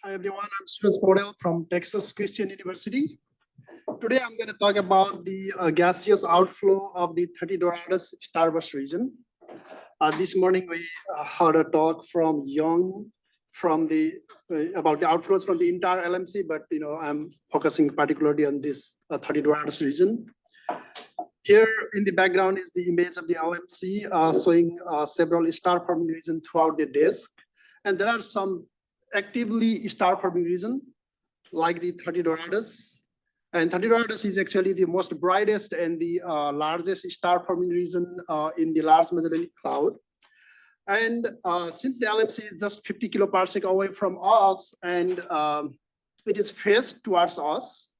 Hi everyone, I'm Suresh Podel from Texas Christian University. Today I'm going to talk about the gaseous outflow of the 30 Doradus starburst region. This morning we heard a talk from Young from the about the outflows from the entire LMC, but I'm focusing particularly on this 30 Doradus region. Here in the background is the image of the LMC showing several star forming regions throughout the disk, and there are some actively star forming region like the 30 Doradus. And 30 Doradus is actually the most brightest and the largest star forming region in the Large Magellanic Cloud. And since the LMC is just 50 kiloparsec away from us, and it is faced towards us,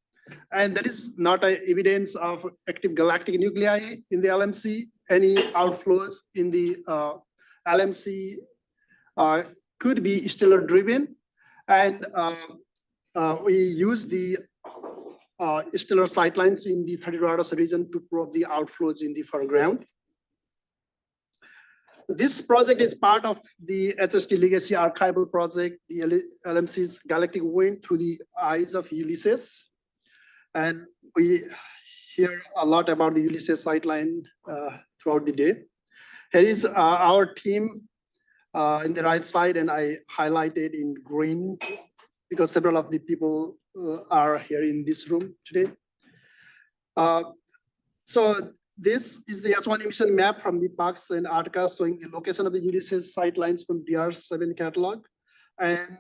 and there is not a evidence of active galactic nuclei in the LMC, any outflows in the LMC could be stellar driven, and we use the stellar sightlines in the 30 Doradus region to probe the outflows in the foreground. This project is part of the HST Legacy Archival Project, the LMC's galactic wind through the eyes of Ulysses. And we hear a lot about the Ulysses sightline throughout the day. Here is our team in the right side, and I highlighted in green because several of the people are here in this room today. So this is the S1 emission map from the Parks and Arctica showing the location of the Ulysses sightlines from DR7 catalog. And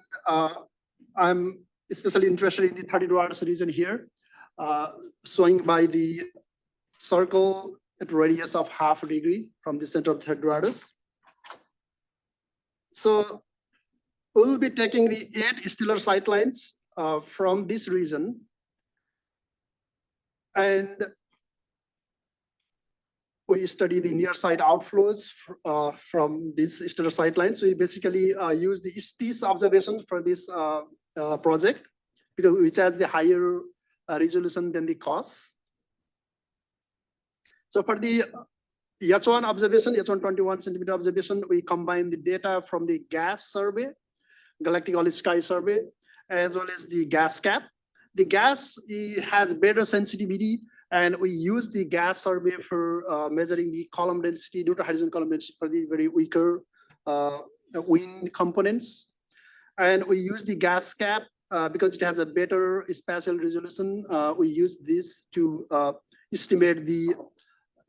I'm especially interested in the 30 Doradus region here, showing by the circle at radius of ½ degree from the center of 30 Doradus. So we'll be taking the 8 stellar sightlines from this region, and we study the near side outflows from these stellar sightlines. So we basically use the STIS observation for this project, because which has the higher resolution than the COS. So for the H1 observation, H1 21 centimeter observation, we combine the data from the gas survey, galactic all sky survey, as well as the gas cap. The gas has better sensitivity, and we use the gas survey for measuring the column density, neutral hydrogen column density for the very weaker wind components. And we use the gas cap because it has a better spatial resolution. We use this to estimate the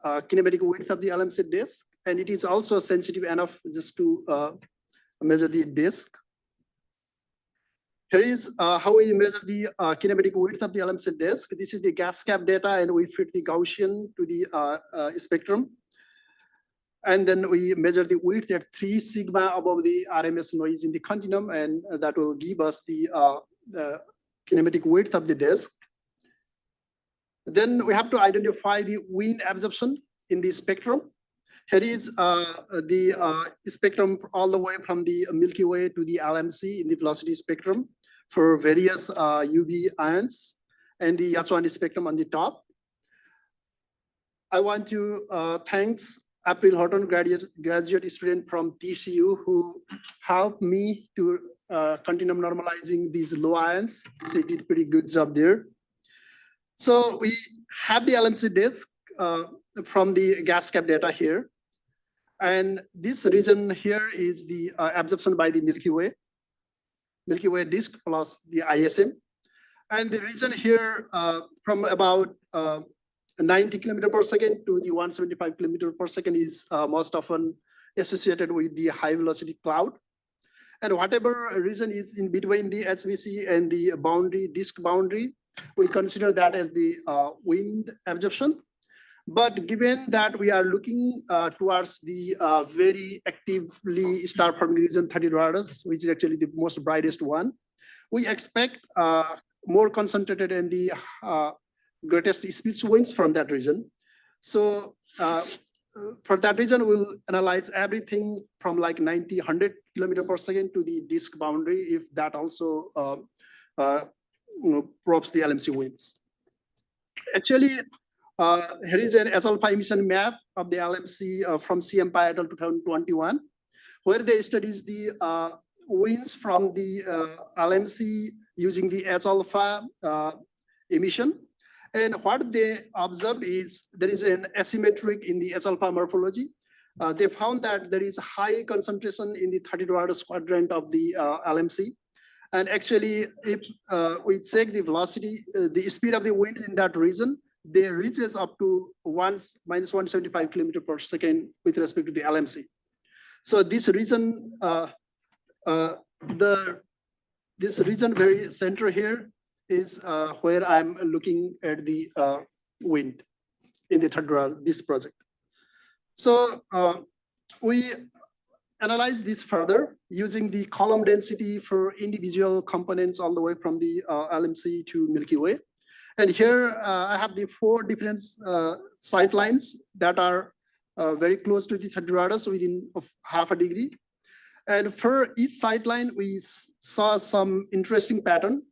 kinematic width of the LMC disk, and it is also sensitive enough just to measure the disk. Here is how we measure the kinematic width of the LMC disk. This is the gas cap data, and we fit the Gaussian to the spectrum. And then we measure the width at 3 sigma above the RMS noise in the continuum, and that will give us the kinematic width of the disk. Then we have to identify the wind absorption in the spectrum. Here is the spectrum all the way from the Milky Way to the LMC in the velocity spectrum for various UV ions, and the H1 spectrum on the top. I want to thank April Horton, graduate student from TCU, who helped me to continuum normalizing these low ions. So he did a pretty good job there. So we have the LMC disk from the gas cap data here. And this region here is the absorption by the Milky Way disk plus the ISM. And the region here from about 90 kilometer per second to the 175 kilometer per second is most often associated with the high velocity cloud. And whatever region is in between the HVC and the boundary, disk boundary, we consider that as the wind absorption. But given that we are looking towards the very actively star forming region 30 Doradus, which is actually the most brightest one, we expect more concentrated and the greatest speed winds from that region. So for that region, we'll analyze everything from like 90, 100 kilometer per second to the disk boundary, if that also probes the LMC winds. Actually, here is an S-alpha emission map of the LMC from CM et al. 2021, where they studies the winds from the LMC using the H alpha emission. And what they observed is there is an asymmetric in the H alpha morphology. They found that there is high concentration in the 32 quadrant of the LMC. And actually, if we check the velocity, the speed of the wind in that region, they reaches up to minus 175 kilometer per second with respect to the LMC. So this region, this region very center here is where I'm looking at the wind in the this project. So we analyze this further using the column density for individual components all the way from the LMC to Milky Way. And here I have the 4 different sight lines that are very close to the 30°, within of half a degree. And for each sight line, we saw some interesting pattern.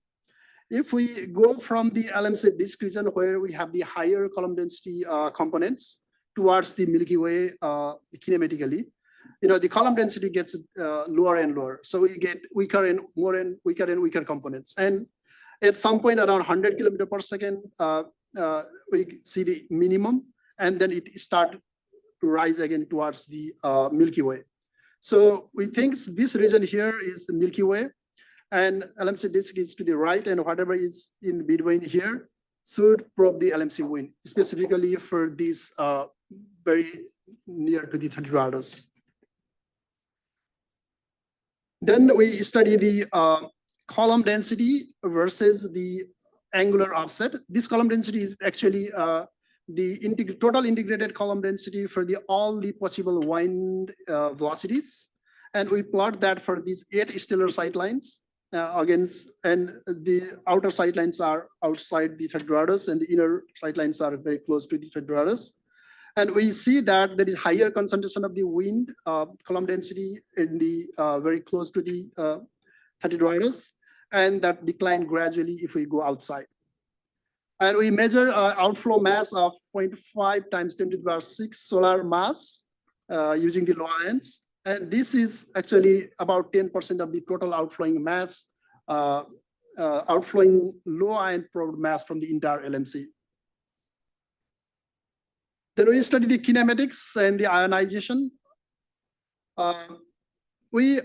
If we go from the LMC disk region where we have the higher column density components towards the Milky Way kinematically, the column density gets lower and lower. So we get weaker and weaker components. And at some point around 100 kilometer per second, we see the minimum, and then it starts to rise again towards the Milky Way. So we think this region here is the Milky Way, and LMC disk is to the right, and whatever is in between here should probe the LMC wind, specifically for this very near to the 30°. Then we study the column density versus the angular offset. This column density is actually the total integrated column density for all the possible wind velocities. And we plot that for these 8 stellar sight lines against, and the outer sight lines are outside the 30°, and the inner sight lines are very close to the 30°. And we see that there is higher concentration of the wind column density in the very close to the 30°, and that decline gradually if we go outside. And we measure outflow mass of 0.5 times 10⁶ solar mass using the low ions. And this is actually about 10% of the total outflowing mass, outflowing low ion probed mass from the entire LMC. Then we study the kinematics and the ionization. We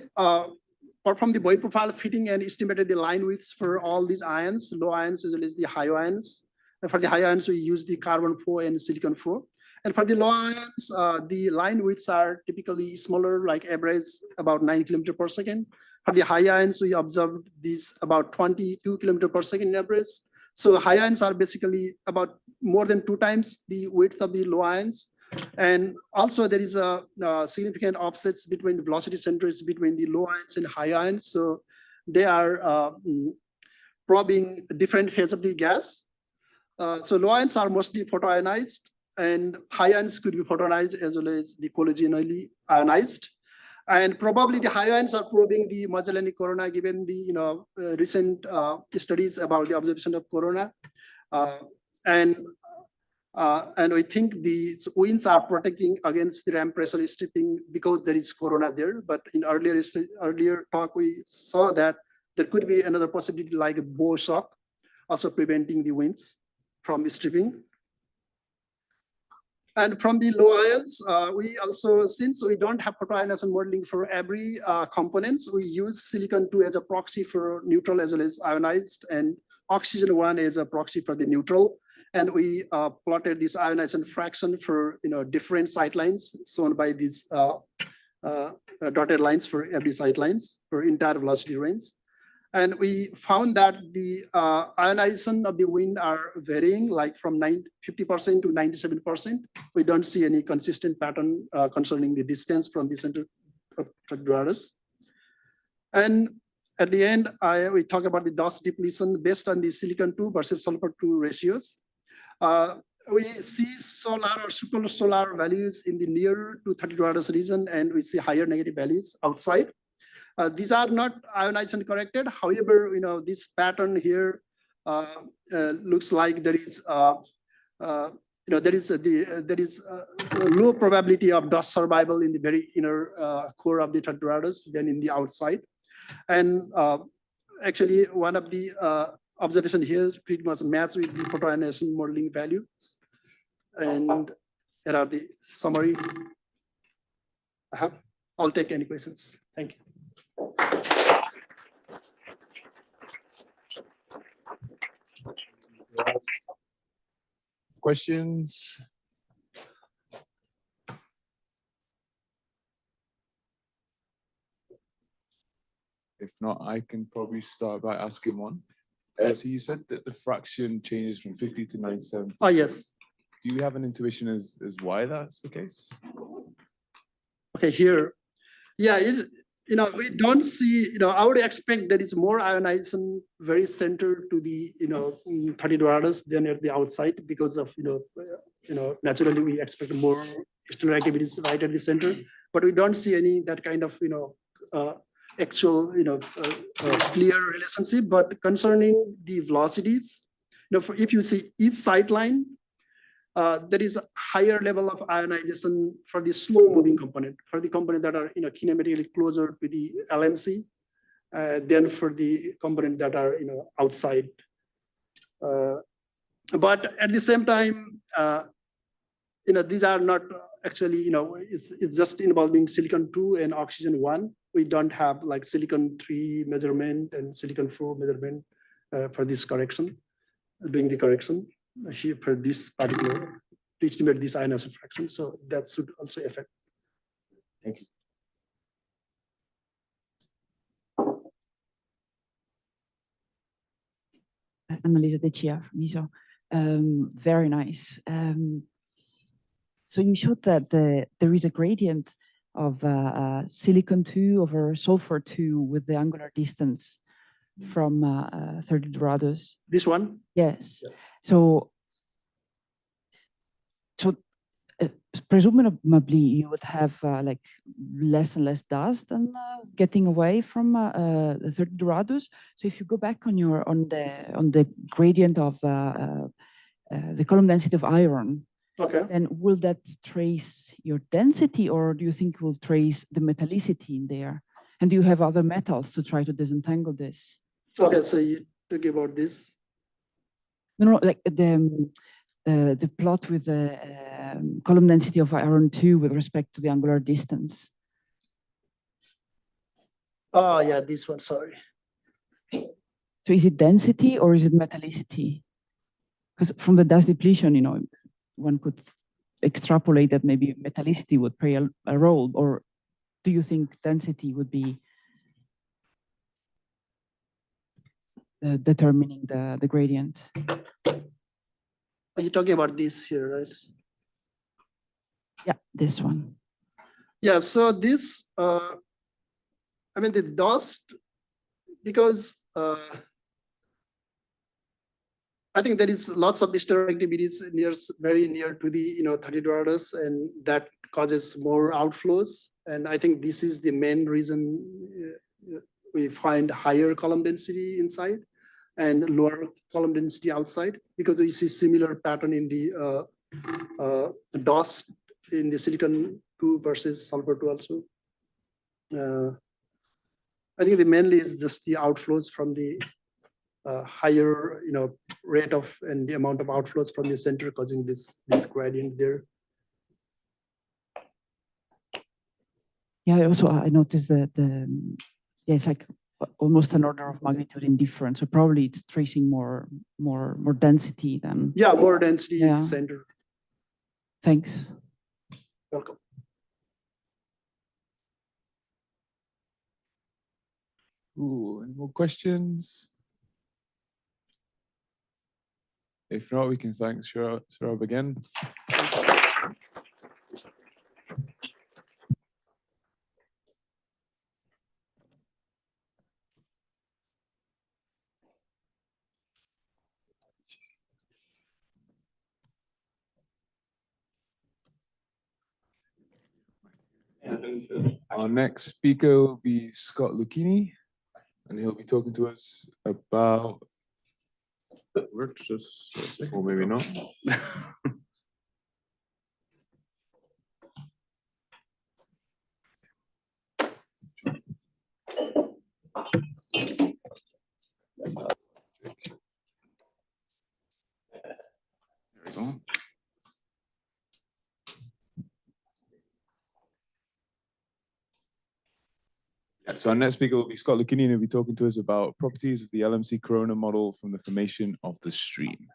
performed the Boyd profile fitting and estimated the line widths for all these ions, low ions as well as the high ions. And for the high ions, we use the carbon-4 and silicon-4. And for the low ions, the line widths are typically smaller, like average about 9 kilometers per second. For the high ions, we observed these about 22 kilometers per second average. So high ions are basically about more than 2 times the width of the low ions. And also there is a significant offsets between the velocity centers between the low ions and high ions. So they are probing different phase of the gas. So low ions are mostly photoionized, and high ions could be photoionized as well as the collagenally ionized. And probably the high ions are probing the Magellanic corona, given the recent studies about the observation of corona. And we think these winds are protecting against the ram pressure stripping because there is corona there. But in earlier talk, we saw that there could be another possibility like a bow shock, also preventing the winds from stripping. And from the low ions, we also, since we don't have photoionization modeling for every components, we use silicon-2 as a proxy for neutral as well as ionized, and oxygen-1 as a proxy for the neutral. And we plotted this ionization fraction for different sight lines shown by these dotted lines for every sight lines for entire velocity range. And we found that the ionization of the wind are varying, like from 50% to 97%. We don't see any consistent pattern concerning the distance from the center of Tragdraris. And at the end, we talk about the dust depletion based on the silicon-2 versus sulfur-2 ratios. We see solar or super-solar values in the near to 30° region, and we see higher negative values outside. These are not ionization corrected. However, this pattern here looks like there is there is a low probability of dust survival in the very inner core of the 30° than in the outside. And actually, one of the observation here pretty much match with the photoionization modeling values. And here are the summary. I'll take any questions. Thank you. Questions? If not, I can probably start by asking one. So you said that the fraction changes from 50 to 97. Oh, yes. Do you have an intuition as why that's the case? Okay, here. Yeah, we don't see, I would expect that it's more ionization very centered to the, 30 Dorados than at the outside because of, naturally we expect more external activities right at the center, but we don't see any that kind of, actual, clear relationship. But concerning the velocities, if you see each sight line, there is a higher level of ionization for the slow moving component, for the component that are kinematically closer to the LMC, than for the component that are outside. But at the same time, these are not actually, it's just involving silicon 2 and oxygen 1. We don't have like silicon 3 measurement and silicon 4 measurement for this correction, doing the correction here for this particular, to estimate this ionization fraction. So that should also affect. Thanks. Annalisa De Chia from ISO. Very nice. So you showed that there is a gradient of silicon 2 over sulfur 2 with the angular distance from 30 Dorados. This one? Yes. Yeah. So presumably you would have like less and less dust and getting away from the 30 Dorados. So if you go back on the gradient of the column density of iron, okay, then will that trace your density, or do you think it will trace the metallicity in there? And do you have other metals to try to disentangle this? Okay, so you talk about this? No, like the plot with the column density of iron 2 with respect to the angular distance. Oh yeah, this one, sorry. So is it density or is it metallicity? Because from the dust depletion, one could extrapolate that maybe metallicity would play a role, or do you think density would be determining the gradient? Are you talking about this here, right? Yeah, this one. Yeah, so this, the dust, because I think there is lots of external activities very near to the 30 Dorados, and that causes more outflows. And I think this is the main reason we find higher column density inside and lower column density outside, because we see similar pattern in the dust in the silicon 2 versus sulfur 2 also. I think the mainly is just the outflows from the higher rate of and the amount of outflows from the center causing this gradient there. Yeah, also I noticed that it's like almost an order of magnitude in difference. So probably it's tracing more density than. Yeah, more density in the center. Thanks. Welcome. Ooh, any more questions? If not, we can thank Saurabh again. Our next speaker will be Scott Lucchini, and he'll be talking to us about. That worked just, or maybe not. So our next speaker will be Scott Lucchini, and he'll be talking to us about properties of the LMC corona model from the formation of the stream.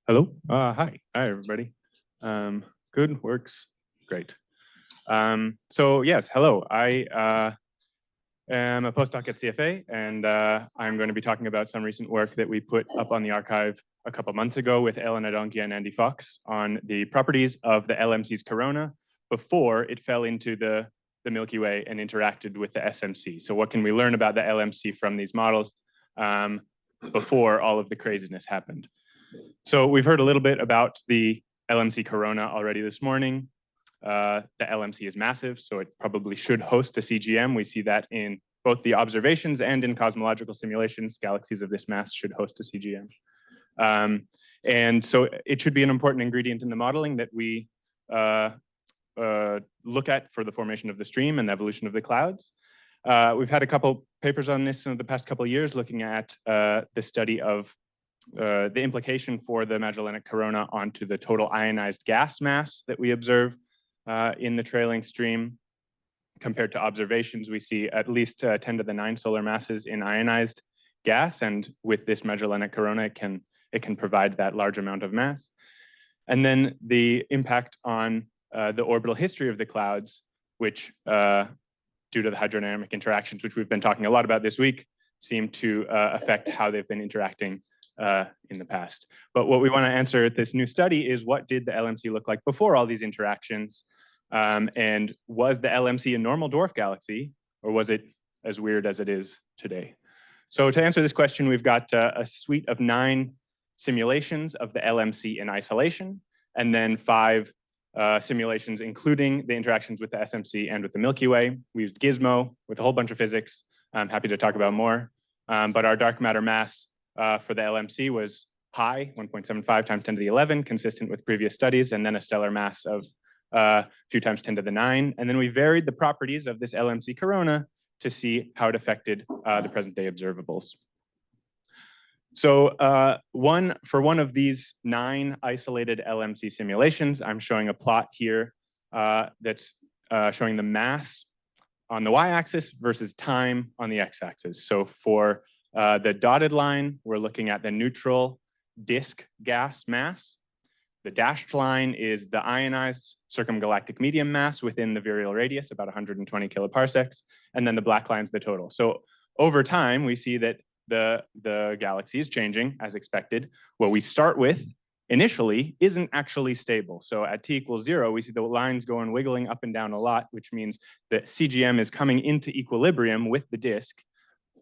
Hello. Hi, everybody. Good, works, great. So yes, hello. I am a postdoc at CFA, and I'm going to be talking about some recent work that we put up on the archive a couple months ago with Ellen Adonkia and Andy Fox on the properties of the LMC's corona before it fell into the Milky Way and interacted with the SMC. So what can we learn about the LMC from these models before all of the craziness happened? So we've heard a little bit about the LMC corona already this morning. The LMC is massive, so it probably should host a CGM. We see that in both the observations and in cosmological simulations. Galaxies of this mass should host a CGM. And so it should be an important ingredient in the modeling that we look at for the formation of the stream and the evolution of the clouds. We've had a couple papers on this in the past couple of years looking at the study of the implication for the Magellanic corona onto the total ionized gas mass that we observe in the trailing stream. Compared to observations, we see at least 10 to the 9 solar masses in ionized gas, and with this Magellanic corona, it can provide that large amount of mass. And then the impact on the orbital history of the clouds, which due to the hydrodynamic interactions, which we've been talking a lot about this week, seem to affect how they've been interacting in the past. But what we want to answer at this new study is, what did the LMC look like before all these interactions? And was the LMC a normal dwarf galaxy, or was it as weird as it is today? So to answer this question, we've got a suite of 9 simulations of the LMC in isolation, and then 5 simulations, including the interactions with the SMC and with the Milky Way. We used Gizmo with a whole bunch of physics. I'm happy to talk about more. But our dark matter mass for the LMC was high, 1.75 times 10 to the 11, consistent with previous studies, and then a stellar mass of a few times 10 to the 9. And then we varied the properties of this LMC corona to see how it affected the present day observables. So for one of these 9 isolated LMC simulations, I'm showing a plot here that's showing the mass on the y-axis versus time on the x-axis. So for the dotted line, we're looking at the neutral disk gas mass. The dashed line is the ionized circumgalactic medium mass within the virial radius, about 120 kiloparsecs. And then the black line is the total. So over time, we see that the galaxy is changing as expected. What we start with initially isn't actually stable. So at t equals 0, we see the lines going wiggling up and down a lot, which means that CGM is coming into equilibrium with the disk,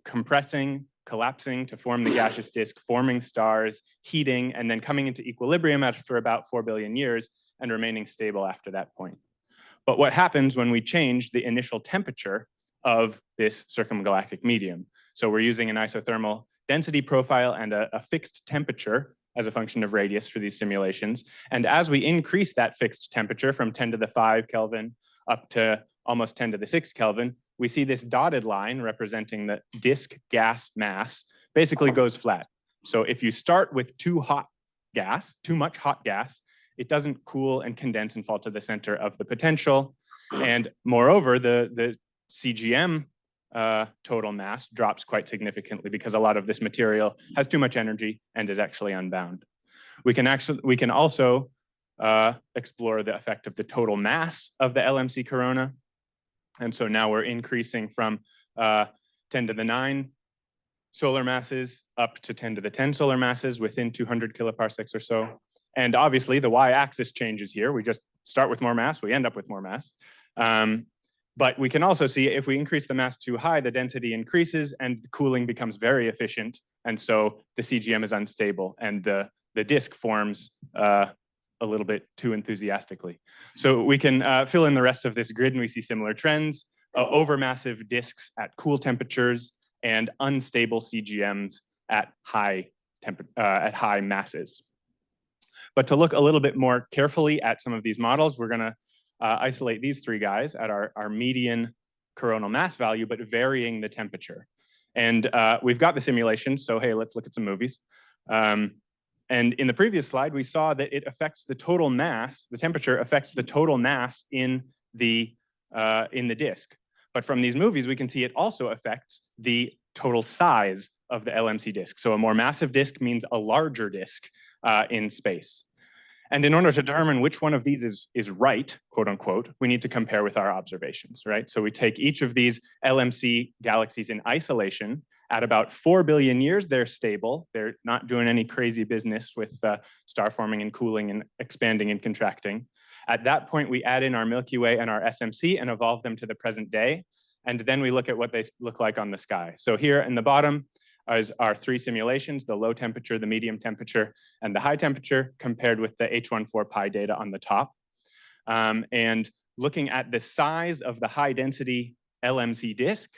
compressing, collapsing to form the gaseous disk, forming stars, heating, and then coming into equilibrium after about 4 billion years and remaining stable after that point. But what happens when we change the initial temperature of this circumgalactic medium? So we're using an isothermal density profile and a fixed temperature as a function of radius for these simulations. And as we increase that fixed temperature from 10 to the 5 Kelvin up to almost 10 to the 6 Kelvin, we see this dotted line representing the disk gas mass basically goes flat. So if you start with too much hot gas, it doesn't cool and condense and fall to the center of the potential. And moreover, the CGM total mass drops quite significantly because a lot of this material has too much energy and is actually unbound. We can also explore the effect of the total mass of the LMC corona. And so now we're increasing from 10 to the 9 solar masses up to 10 to the 10 solar masses within 200 kiloparsecs or so. And obviously the y-axis changes here. We just start with more mass, we end up with more mass. But we can also see if we increase the mass too high, the density increases and the cooling becomes very efficient. And so the CGM is unstable and the disk forms a little bit too enthusiastically. So we can fill in the rest of this grid and we see similar trends, overmassive disks at cool temperatures and unstable CGMs at high masses. But to look a little bit more carefully at some of these models, we're gonna isolate these 3 guys at our median coronal mass value, but varying the temperature. And we've got the simulation, so hey, let's look at some movies. And in the previous slide, we saw that it affects the total mass, the temperature affects the total mass in the disk. But from these movies, we can see it also affects the total size of the LMC disk. So a more massive disk means a larger disk in space. And in order to determine which one of these is right, quote unquote, we need to compare with our observations, right? So we take each of these LMC galaxies in isolation. At about 4 billion years, they're stable. They're not doing any crazy business with star forming and cooling and expanding and contracting. At that point, we add in our Milky Way and our SMC and evolve them to the present day. And then we look at what they look like on the sky. So here in the bottom is our 3 simulations, the low temperature, the medium temperature, and the high temperature, compared with the H14 pi data on the top. And looking at the size of the high density LMC disk,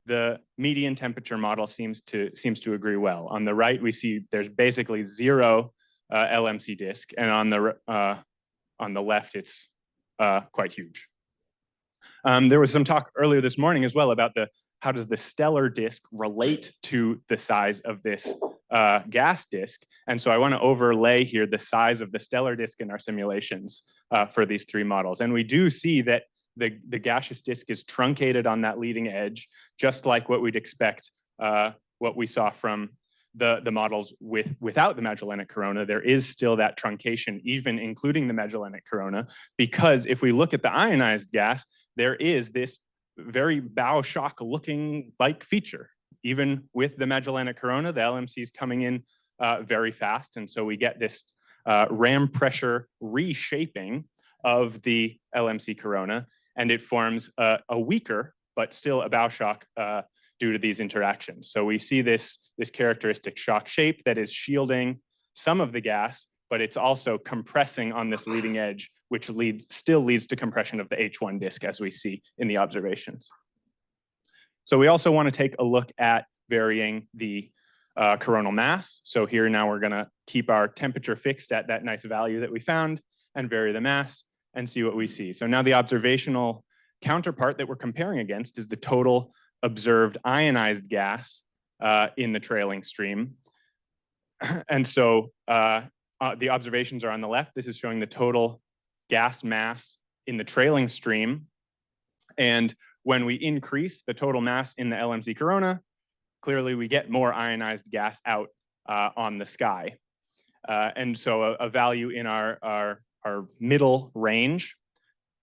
the median temperature model seems to agree well. On the right, we see there's basically 0 LMC disk, and on the left, it's quite huge. There was some talk earlier this morning as well about how does the stellar disk relate to the size of this gas disk. And so I want to overlay here the size of the stellar disk in our simulations for these 3 models. And we do see that the gaseous disk is truncated on that leading edge, just like what we'd expect, what we saw from the models without the Magellanic corona. There is still that truncation, even including the Magellanic corona, because if we look at the ionized gas, there is this very bow shock looking like feature. Even with the Magellanic corona, the LMC is coming in very fast. And so we get this ram pressure reshaping of the LMC corona, and it forms a weaker, but still a bow shock due to these interactions. So we see this characteristic shock shape that is shielding some of the gas, but it's also compressing on this leading edge, which still leads to compression of the H1 disk, as we see in the observations. So we also want to take a look at varying the coronal mass. So here now we're going to keep our temperature fixed at that nice value that we found and vary the mass and see what we see. So now the observational counterpart that we're comparing against is the total observed ionized gas in the trailing stream. And so the observations are on the left. This is showing the total gas mass in the trailing stream. And when we increase the total mass in the LMC corona, clearly we get more ionized gas out on the sky. And so a value in our middle range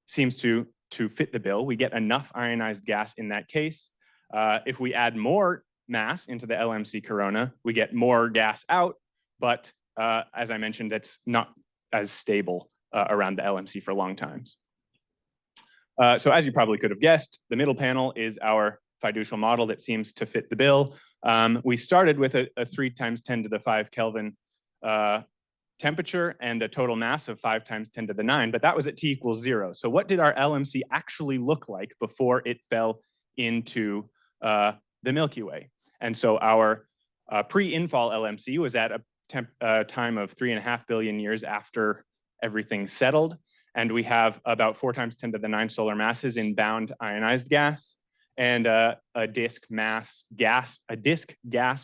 seems to fit the bill. We get enough ionized gas in that case. If we add more mass into the LMC corona, we get more gas out, but as I mentioned, it's not as stable around the LMC for long times. So as you probably could have guessed, the middle panel is our fiducial model that seems to fit the bill. We started with a 3 × 10⁵ Kelvin temperature and a total mass of 5 × 10⁹, but that was at T = 0. So what did our LMC actually look like before it fell into the Milky Way? And so our pre-infall LMC was at a time of 3.5 billion years after everything settled. And we have about 4 × 10⁹ solar masses in bound ionized gas, and a disk gas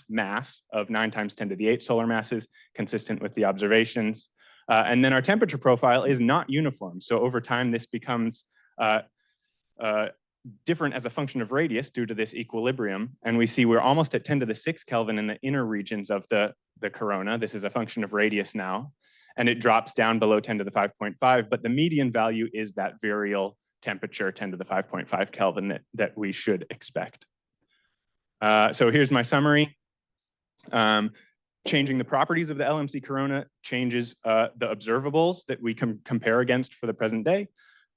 mass of 9 × 10⁸ solar masses, consistent with the observations. And then our temperature profile is not uniform. So over time, this becomes different as a function of radius due to this equilibrium. And we see we're almost at 10⁶ Kelvin in the inner regions of the corona. This is a function of radius now. And it drops down below 10⁵.5, but the median value is that virial temperature, 10⁵.5 Kelvin, that we should expect. So here's my summary. Changing the properties of the LMC corona changes the observables that we can compare against for the present day.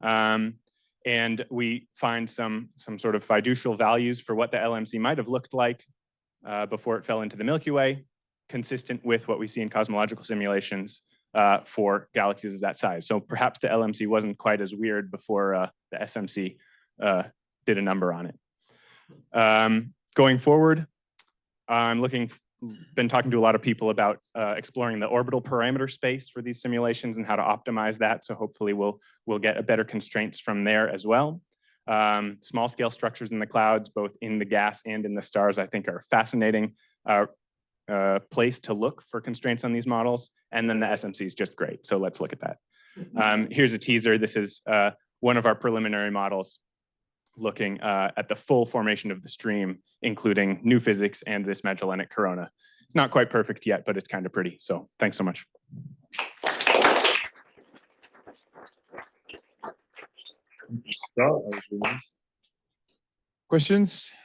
And we find some sort of fiducial values for what the LMC might have looked like before it fell into the Milky Way, consistent with what we see in cosmological simulations for galaxies of that size. So perhaps the LMC wasn't quite as weird before the SMC did a number on it. Going forward, been talking to a lot of people about exploring the orbital parameter space for these simulations and how to optimize that. So hopefully we'll get a better constraints from there as well. Small scale structures in the clouds, both in the gas and in the stars, I think are fascinating place to look for constraints on these models. And then the SMC is just great. So let's look at that. Here's a teaser. This is one of our preliminary models looking at the full formation of the stream, including new physics and this Magellanic corona. It's not quite perfect yet, but it's kind of pretty. So thanks so much. Questions?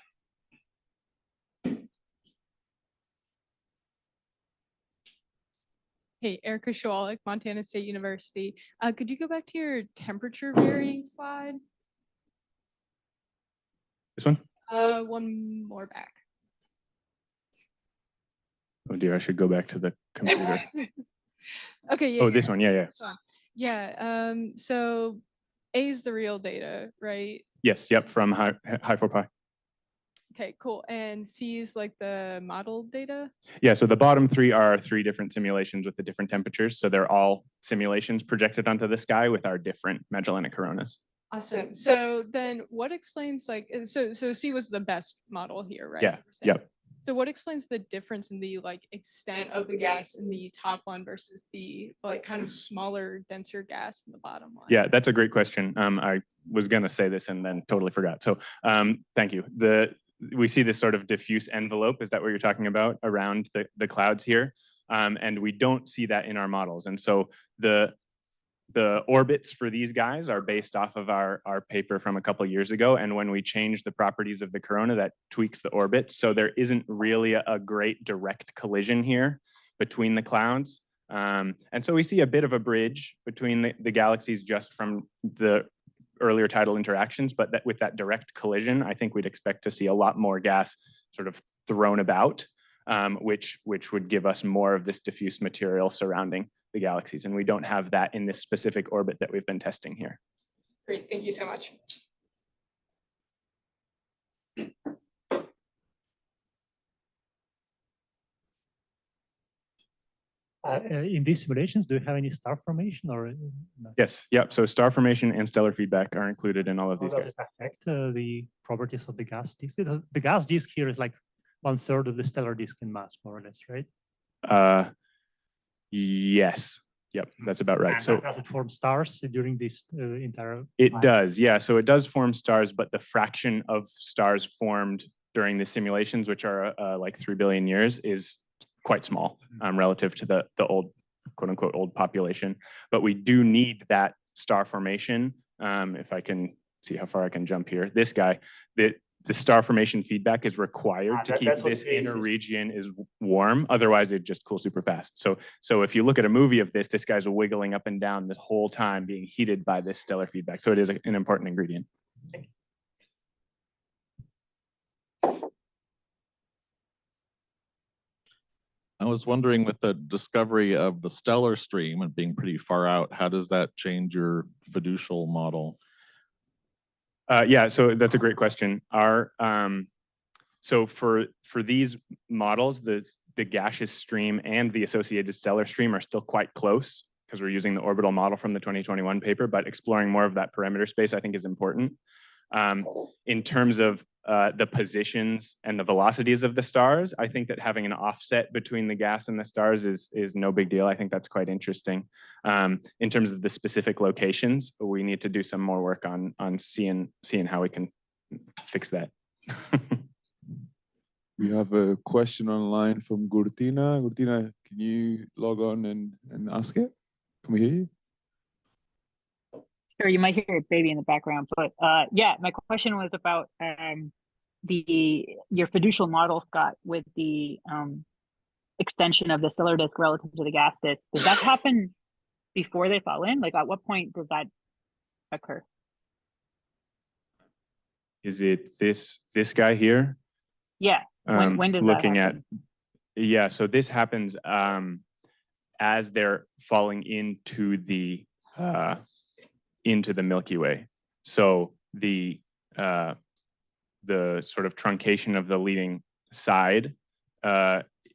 Hey, Erica Schwalik, Montana State University. Could you go back to your temperature varying slide? This one? One more back. Oh dear, I should go back to the computer. Okay, yeah. Oh, this one, yeah. This one. Yeah, so A is the real data, right? Yes, yep, from high 4 pi. Okay, cool. And C is like the model data? Yeah, so the bottom three are three different simulations with the different temperatures. So they're all simulations projected onto the sky with our different Magellanic coronas. Awesome. So then what explains like, so C was the best model here, right? Yeah, yep. So what explains the difference in the like extent of the gas in the top one versus the like kind of smaller, denser gas in the bottom one? Yeah, that's a great question. I was gonna say this and then totally forgot. So thank you. We see this sort of diffuse envelope. Is that what you're talking about around the clouds here? And we don't see that in our models. And so the orbits for these guys are based off of our paper from a couple of years ago. And when we change the properties of the corona, that tweaks the orbit. So there isn't really a great direct collision here between the clouds. And so we see a bit of a bridge between the galaxies just from the earlier tidal interactions, but with that direct collision, I think we'd expect to see a lot more gas sort of thrown about, which would give us more of this diffuse material surrounding the galaxies. And we don't have that in this specific orbit that we've been testing here. Great, thank you so much. In these simulations, do you have any star formation or no? Yes, yep. So star formation and stellar feedback are included in all of How these does guys. it affect the properties of the gas disk? The gas disk here is like 1/3 of the stellar disk in mass, more or less, right? Yes, yep, that's about right. And So does it form stars during this entire? it does, yeah. So it does form stars, but the fraction of stars formed during the simulations, which are like 3 billion years, is quite small relative to the old, quote unquote, old population. But we do need that star formation. If I can see how far I can jump here, this guy, the star formation feedback is required to keep this inner region is warm. Otherwise, it just cools super fast. So if you look at a movie of this guy's wiggling up and down this whole time, being heated by this stellar feedback. So it is an important ingredient. I was wondering, with the discovery of the stellar stream and being pretty far out, how does that change your fiducial model? Yeah, so that's a great question. So for these models, the gaseous stream and the associated stellar stream are still quite close because we're using the orbital model from the 2021 paper, but exploring more of that parameter space I think is important. In terms of the positions and the velocities of the stars, I think that having an offset between the gas and the stars is no big deal. I think that's quite interesting. In terms of the specific locations, we need to do some more work on seeing how we can fix that. We have a question online from Gurtina. Gurtina, can you log on and ask it? Can we hear you? Sure, you might hear a baby in the background, but yeah, my question was about your fiducial model, Scott, with the extension of the stellar disk relative to the gas disk. Does that happen before they fall in? Like, at what point does that occur? Is it this guy here? Yeah. When does looking that happen? Yeah, so this happens as they're falling into the Milky Way. So the sort of truncation of the leading side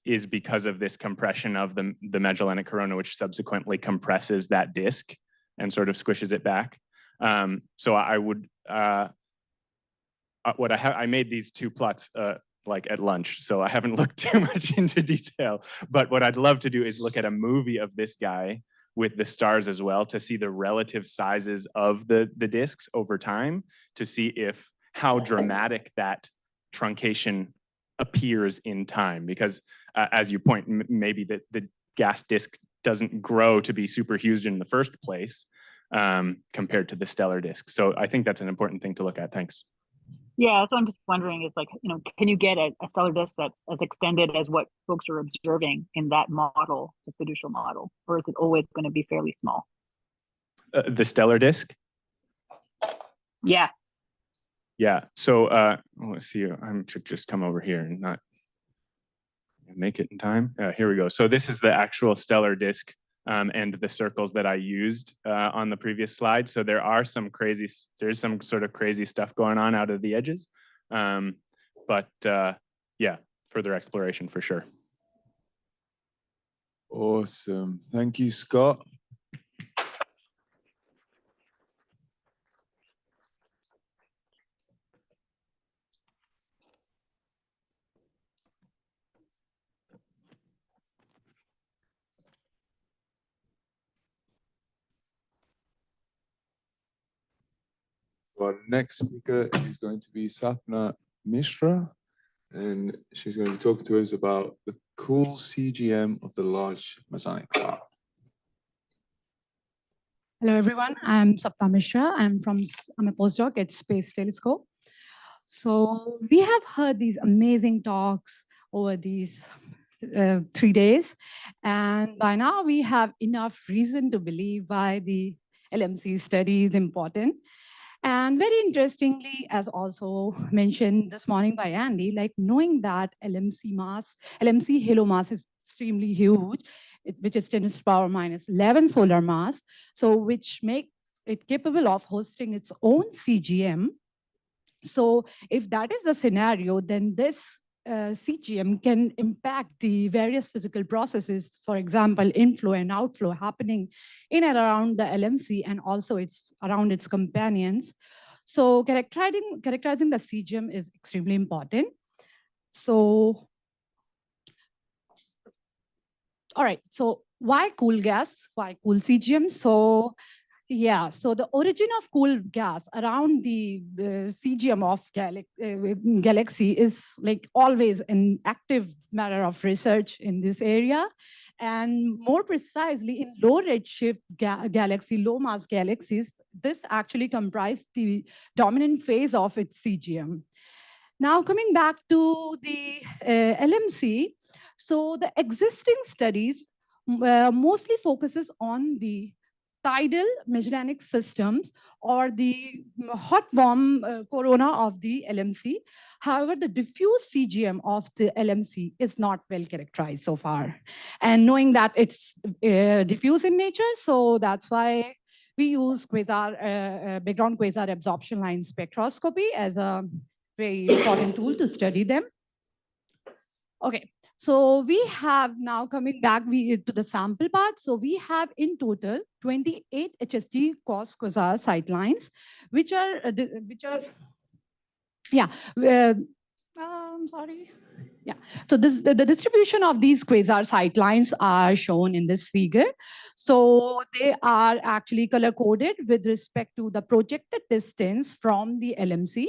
is because of this compression of the Magellanic corona, which subsequently compresses that disk and sort of squishes it back. So I would I made these two plots like at lunch, so I haven't looked too much into detail. But what I'd love to do is look at a movie of this guy with the stars as well, to see the relative sizes of the disks over time, to see if how dramatic that truncation appears in time. Because as you point, maybe the gas disk doesn't grow to be super huge in the first place compared to the stellar disk. So I think that's an important thing to look at. Thanks. Yeah, so I'm just wondering is like, can you get a stellar disk that's as extended as what folks are observing in that model, the fiducial model, or is it always going to be fairly small? The stellar disk? Yeah. Yeah, so let's see, I should just come over here and not make it in time. Here we go. So this is the actual stellar disk and the circles that I used on the previous slide. So there's some sort of crazy stuff going on out of the edges. But yeah, further exploration for sure. Awesome. Thank you, Scott. Our next speaker is going to be Sapna Mishra, and she's going to be talking to us about the cool CGM of the Large Mosaic Cloud. Hello, everyone. I'm Sapna Mishra. I'm a postdoc at Space Telescope. So we have heard these amazing talks over these 3 days, and by now we have enough reason to believe why the LMC study is important. And very interestingly, as also mentioned this morning by Andy, like knowing that LMC halo mass is extremely huge, which is 10 to the power minus 11 solar mass, so which makes it capable of hosting its own CGM. So if that is the scenario, then this CGM can impact the various physical processes, for example, inflow and outflow happening in and around the LMC and also around its companions. So characterizing the CGM is extremely important. So, all right, so why cool gas? Why cool CGM? So yeah, so the origin of cool gas around the CGM of galaxy is like always an active matter of research in this area. And more precisely in low redshift low mass galaxies, this actually comprised the dominant phase of its CGM. Now coming back to the LMC, so the existing studies mostly focuses on the tidal Magellanic systems or the hot-warm corona of the LMC. However, the diffuse CGM of the LMC is not well characterized so far. And knowing that it's diffuse in nature, so that's why we use background quasar absorption line spectroscopy as a very important tool to study them. Okay. So we have now coming back to the sample part. So we have in total 28 HSG cos quasar sightlines, which are yeah. I'm sorry. Yeah. So the distribution of these quasar sightlines are shown in this figure. So they are actually color coded with respect to the projected distance from the LMC.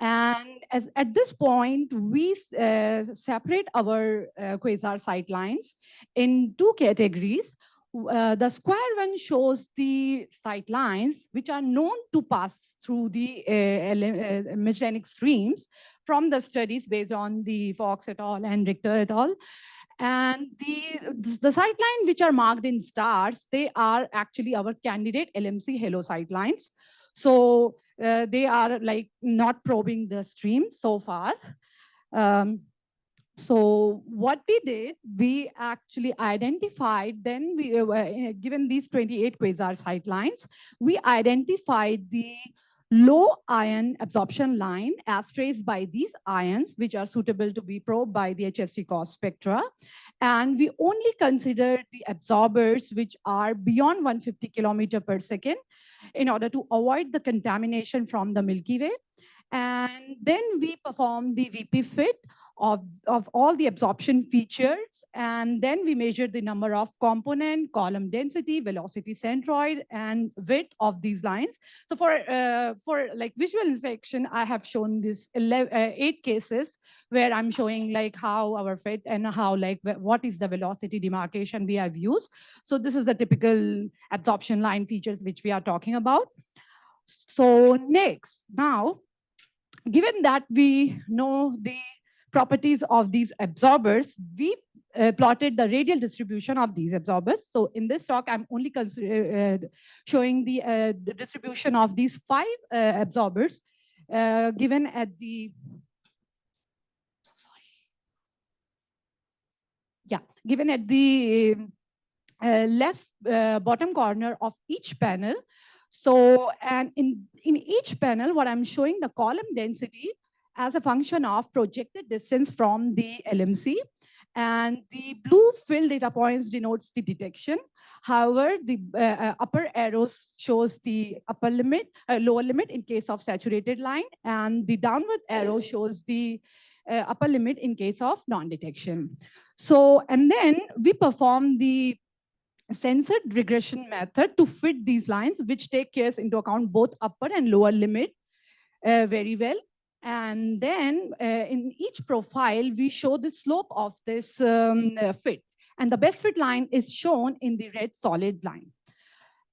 And at this point, we separate our quasar sightlines in two categories. The square one shows the sightlines which are known to pass through the Magellanic streams from the studies based on the Fox et al. And Richter et al. And the sightline which are marked in stars, they are actually our candidate LMC halo sightlines. So they are like not probing the stream so far. So what we did, we actually identified, then we were given these 28 quasar sightlines, we identified the low ion absorption line as traced by these ions, which are suitable to be probed by the HST cos spectra. And we only considered the absorbers which are beyond 150 kilometer per second in order to avoid the contamination from the Milky Way. And then we performed the VP fit of all the absorption features. And then we measured the number of component, column density, velocity centroid, and width of these lines. So for like visual inspection, I have shown this 8 cases where I'm showing like how our fit and how like what is the velocity demarcation we have used. So this is the typical absorption line features which we are talking about. So next, now, given that we know the properties of these absorbers, we plotted the radial distribution of these absorbers. So in this talk, I'm only showing the distribution of these 5 absorbers given at the given at the left bottom corner of each panel. So, and in each panel, what I'm showing the column density as a function of projected distance from the LMC. And the blue fill data points denotes the detection. However, the upper arrows shows the upper limit, lower limit in case of saturated line, and the downward arrow shows the upper limit in case of non-detection. So, and then we perform the censored regression method to fit these lines, which take cares into account both upper and lower limit very well. And then in each profile, we show the slope of this fit. And the best fit line is shown in the red solid line.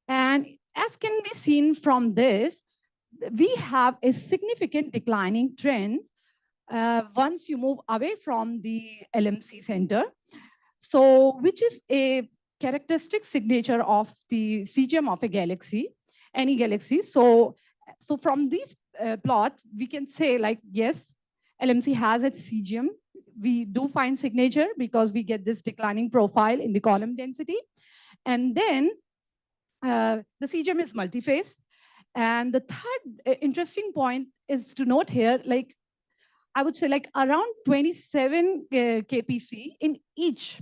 And as can be seen from this, we have a significant declining trend once you move away from the LMC center. So, which is a characteristic signature of the CGM of a galaxy, any galaxy. So from these plot, we can say like, yes, LMC has its CGM. We do find signature because we get this declining profile in the column density. And then the CGM is multi-phase. And the third interesting point is to note here, like, I would say like around 27 kpc in each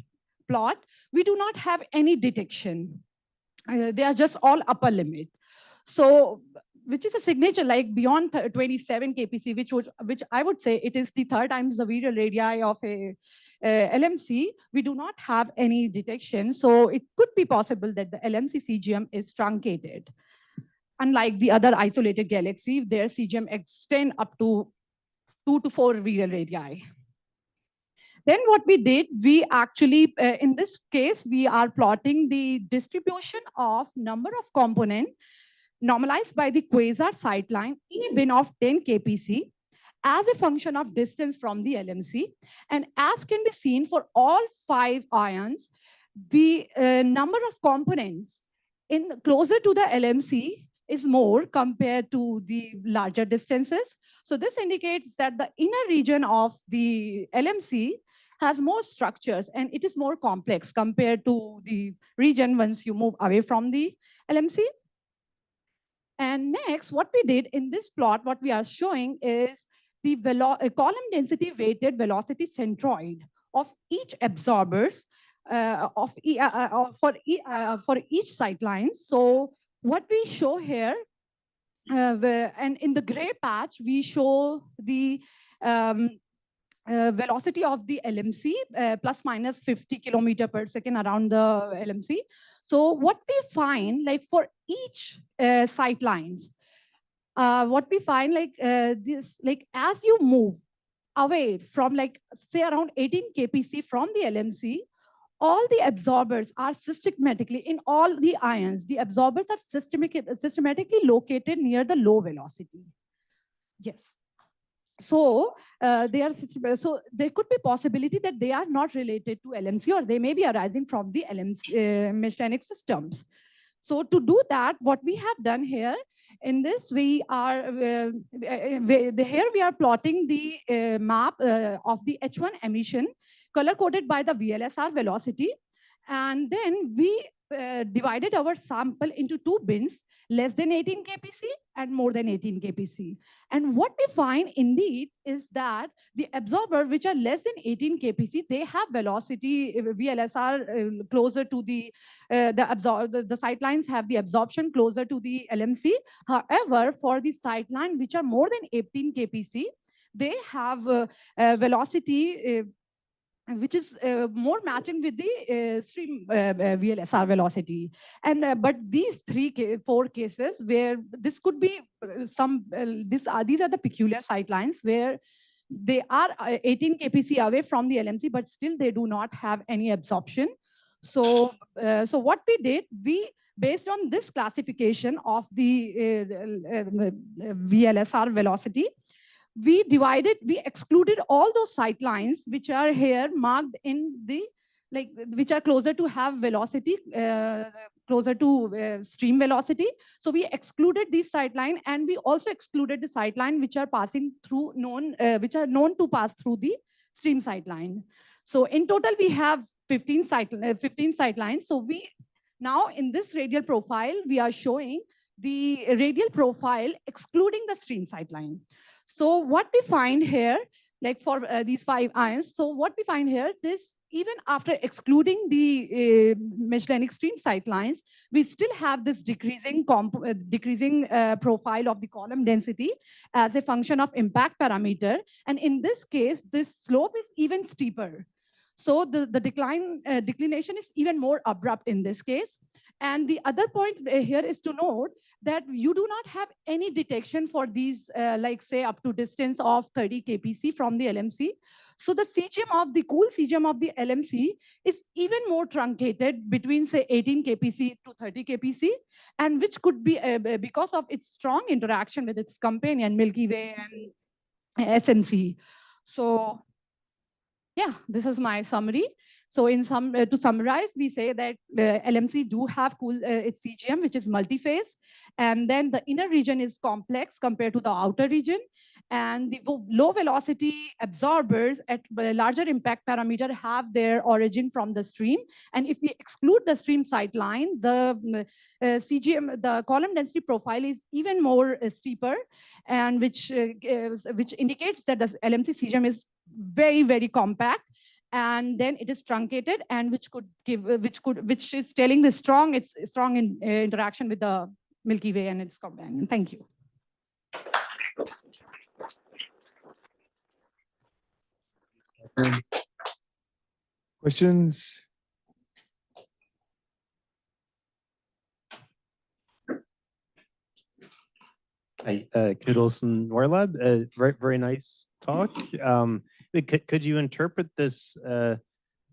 plot, we do not have any detection. They are just all upper limit. So, which is a signature like beyond 27 kpc, which I would say it is the 3rd times the virial radii of a LMC. We do not have any detection. So it could be possible that the LMC CGM is truncated. Unlike the other isolated galaxy, their CGM extend up to 2 to 4 virial radii. Then what we did, we actually, in this case, we are plotting the distribution of number of component normalized by the quasar sightline in a bin of 10 kpc as a function of distance from the LMC. And as can be seen for all 5 ions, the number of components in closer to the LMC is more compared to the larger distances. So this indicates that the inner region of the LMC has more structures and it is more complex compared to the region once you move away from the LMC. And next, what we did in this plot, what we are showing is the column density weighted velocity centroid of each absorbers for each sightline. So what we show here, and in the gray patch, we show the velocity of the LMC plus minus 50 kilometer per second around the LMC. So what we find, like for each sight lines, what we find like this, like as you move away from like say around 18 kpc from the LMC, all the absorbers are systematically in all the ions. The absorbers are systematically located near the low velocity. Yes. So they are so there could be possibility that they are not related to LMC or they may be arising from the LMC mechanic systems. So to do that, what we have done here in this, we are here we are plotting the map of the H1 emission color coded by the VLSR velocity, and then we divided our sample into 2 bins, less than 18 kpc and more than 18 kpc. And what we find indeed is that the absorber which are less than 18 kpc, they have velocity VLSR closer to the sightlines have the absorption closer to the LMC. However, for the sightline which are more than 18 kpc, they have velocity which is more matching with the stream VLSR velocity. And but these four cases where this could be these are the peculiar sightlines where they are 18 kpc away from the LMC, but still they do not have any absorption. So so what we did, we based on this classification of the VLSR velocity, we excluded all those sightlines which are here marked in the, like, which are closer to have velocity, closer to stream velocity. So we excluded these sightline, and we also excluded the sightline which are passing through which are known to pass through the stream sightline. So in total, we have 15 sightlines. So we now in this radial profile, we are showing the radial profile excluding the stream sightline. So what we find here, like for these 5 ions, so what we find here, this even after excluding the Magellanic stream sightlines, we still have this decreasing profile of the column density as a function of impact parameter. And in this case, this slope is even steeper. So the declination is even more abrupt in this case. And the other point here is to note that you do not have any detection for these, like say up to distance of 30 kpc from the LMC. So the CGM of the cool CGM of the LMC is even more truncated between say 18 kpc to 30 kpc, and which could be because of its strong interaction with its companion Milky Way and SMC. So yeah, this is my summary. So in to summarize, we say that LMC do have cool its CGM, which is multi-phase, and then the inner region is complex compared to the outer region, and the low velocity absorbers at larger impact parameter have their origin from the stream. And if we exclude the stream sightline, the CGM, the column density profile is even more steeper, and which indicates that the LMC CGM is very, very compact, and then it is truncated, and which is telling the strong interaction with the Milky Way and its companion. Thank you. Questions? Hi, Knut Olsen, Warlab. Very nice talk. Could you interpret this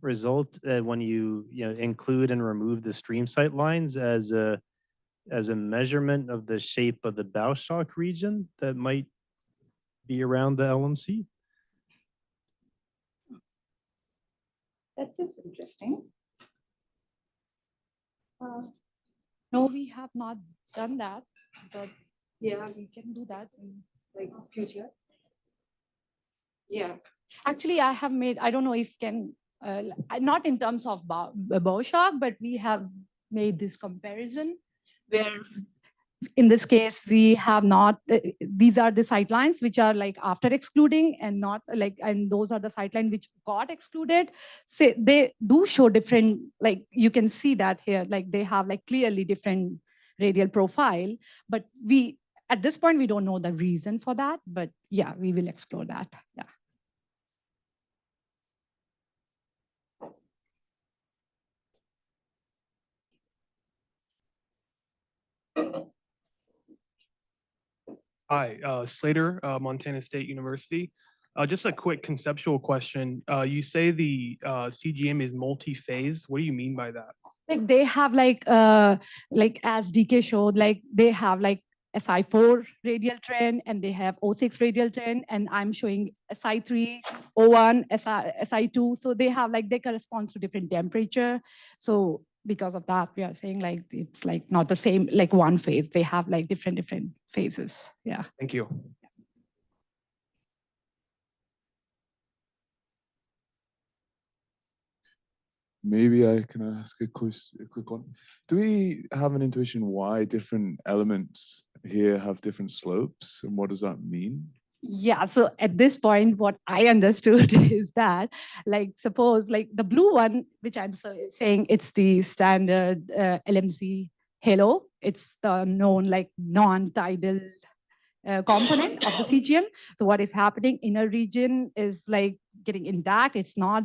result when you include and remove the stream sight lines as a measurement of the shape of the bow shock region that might be around the LMC? That is interesting. No, we have not done that, but yeah, we can do that in like future. Yeah, actually, I have made. I don't know if can not in terms of bow shock, but we have made this comparison where in this case we have not. These are the sightlines which are like after excluding, and not like, and those are the sightlines which got excluded. Say they do show different. Like you can see that here, like they have like clearly different radial profile, but we. At this point, we don't know the reason for that, but yeah, we will explore that. Yeah. Hi, Slater, Montana State University. Just a quick conceptual question. You say the CGM is multi-phase. What do you mean by that? Like they have like as DK showed, like they have like SI4 radial trend, and they have O6 radial trend, and I'm showing SI3, O1, SI2. So they have like, they correspond to different temperature. So because of that, we are saying like, it's like not the same, like one phase. They have like different phases. Yeah. Thank you. Maybe I can ask a quick one. Do we have an intuition why different elements here have different slopes, and what does that mean? Yeah, so at this point, what I understood is that, like, suppose like the blue one, which I'm saying it's the standard LMC halo, it's the known like non-tidal component of the CGM. So what is happening, inner region is like getting intact, it's not,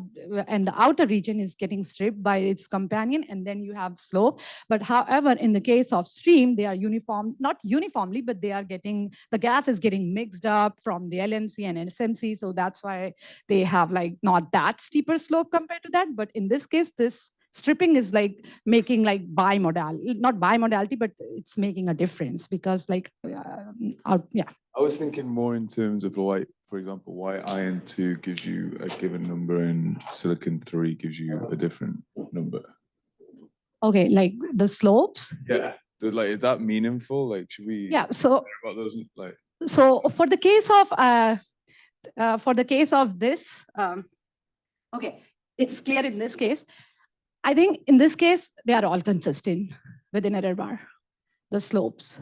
and the outer region is getting stripped by its companion, and then you have slope. But however, in the case of stream, they are uniform, not uniformly, but they are getting, the gas is getting mixed up from the LMC and SMC. So that's why they have like not that steeper slope compared to that. But in this case, this stripping is like making like bimodal, not bimodality, but it's making a difference because like, yeah. I was thinking more in terms of like, for example, why iron 2 gives you a given number and silicon 3 gives you a different number. Okay, like the slopes. Yeah. So, like, is that meaningful? Like, should we? Yeah. So care about those, like. So for the case of this, okay, it's clear in this case. I think in this case, they are all consistent within error bar, the slopes.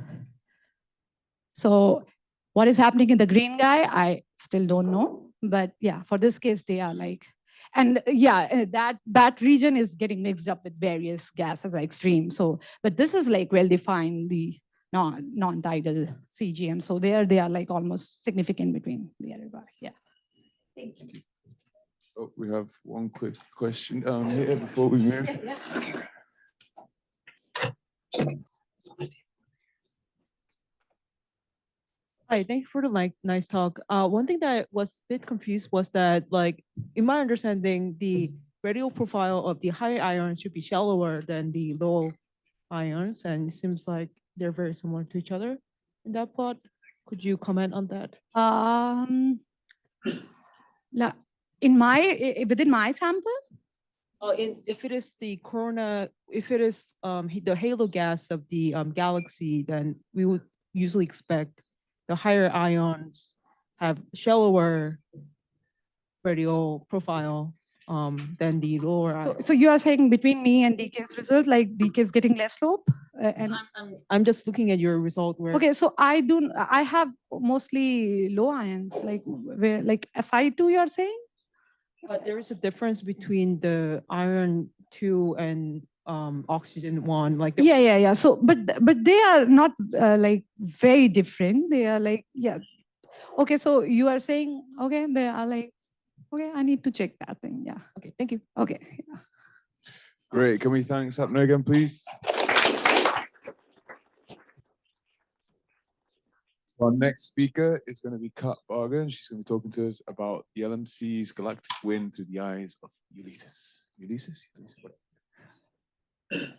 So what is happening in the green guy, I still don't know. But yeah, for this case, they are like, and yeah, that region is getting mixed up with various gases like stream. So, but this is like well-defined, the non-tidal CGM. So they are like almost significant between the error bar. Yeah. Thank you. Oh, we have one quick question here before we move. Hi, thank you for the nice talk. One thing that I was a bit confused was that, like, in my understanding, the radial profile of the high ions should be shallower than the low ions, and it seems like they're very similar to each other in that plot. Could you comment on that? Within my sample? If it is the corona, if it is the halo gas of the galaxy, then we would usually expect the higher ions have shallower radial profile than the lower ions. So you are saying between me and DK's result, like DK is getting less slope? And I'm just looking at your result where. Okay, so I have mostly low ions, like where, like Si2 you're saying? But there is a difference between the iron 2 and oxygen 1. Like Yeah. So, but they are not like very different. They are like, yeah. Okay, so you are saying, okay, they are like, okay, I need to check that thing. Yeah. Okay, thank you. Okay. Yeah. Great. Can we thank Sapna again, please? Our next speaker is going to be Kat Barger, and she's going to be talking to us about the LMC's galactic wind through the eyes of Ulysses. Ulysses? The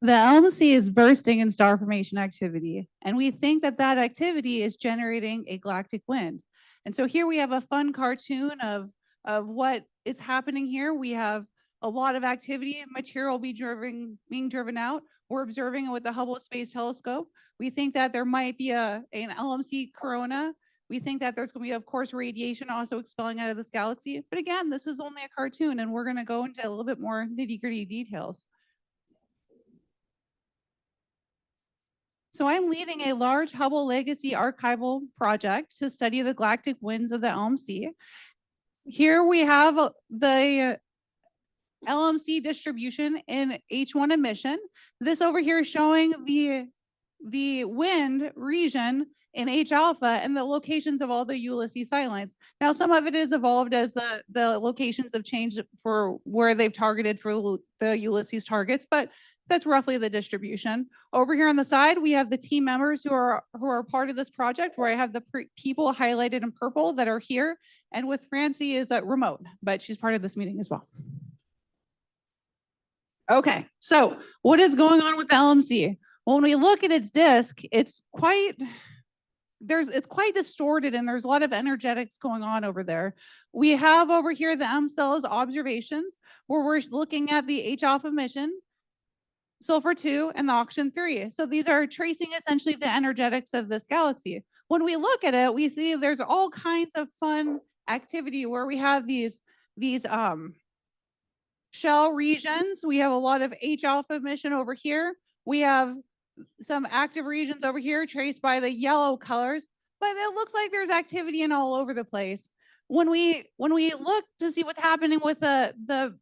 LMC is bursting in star formation activity, and we think that that activity is generating a galactic wind. And so here we have a fun cartoon of what is happening here. We have a lot of activity and material being driven out. We're observing it with the Hubble Space Telescope. We think that there might be an LMC corona. We think that there's going to be, of course, radiation also expelling out of this galaxy. But again, this is only a cartoon, and we're going to go into a little bit more nitty-gritty details. So I'm leading a large Hubble Legacy archival project to study the galactic winds of the LMC. Here we have the LMC distribution in H1 emission. This over here is showing the wind region in H alpha and the locations of all the Ulysses satellites. Now, some of it is evolved as the locations have changed for where they've targeted for the Ulysses targets, but that's roughly the distribution. Over here on the side, we have the team members who are part of this project, where I have the people highlighted in purple that are here, and with Francie is remote, but she's part of this meeting as well. Okay, so what is going on with the LMC? When we look at its disk, it's quite distorted, and there's a lot of energetics going on over there. We have over here the M cells observations, where we're looking at the H alpha emission, sulfur 2, and the oxygen 3. So these are tracing essentially the energetics of this galaxy. When we look at it, we see there's all kinds of fun activity where we have these shell regions. We have a lot of H alpha emission over here. We have some active regions over here traced by the yellow colors, but it looks like there's activity in all over the place. When we look to see what's happening with the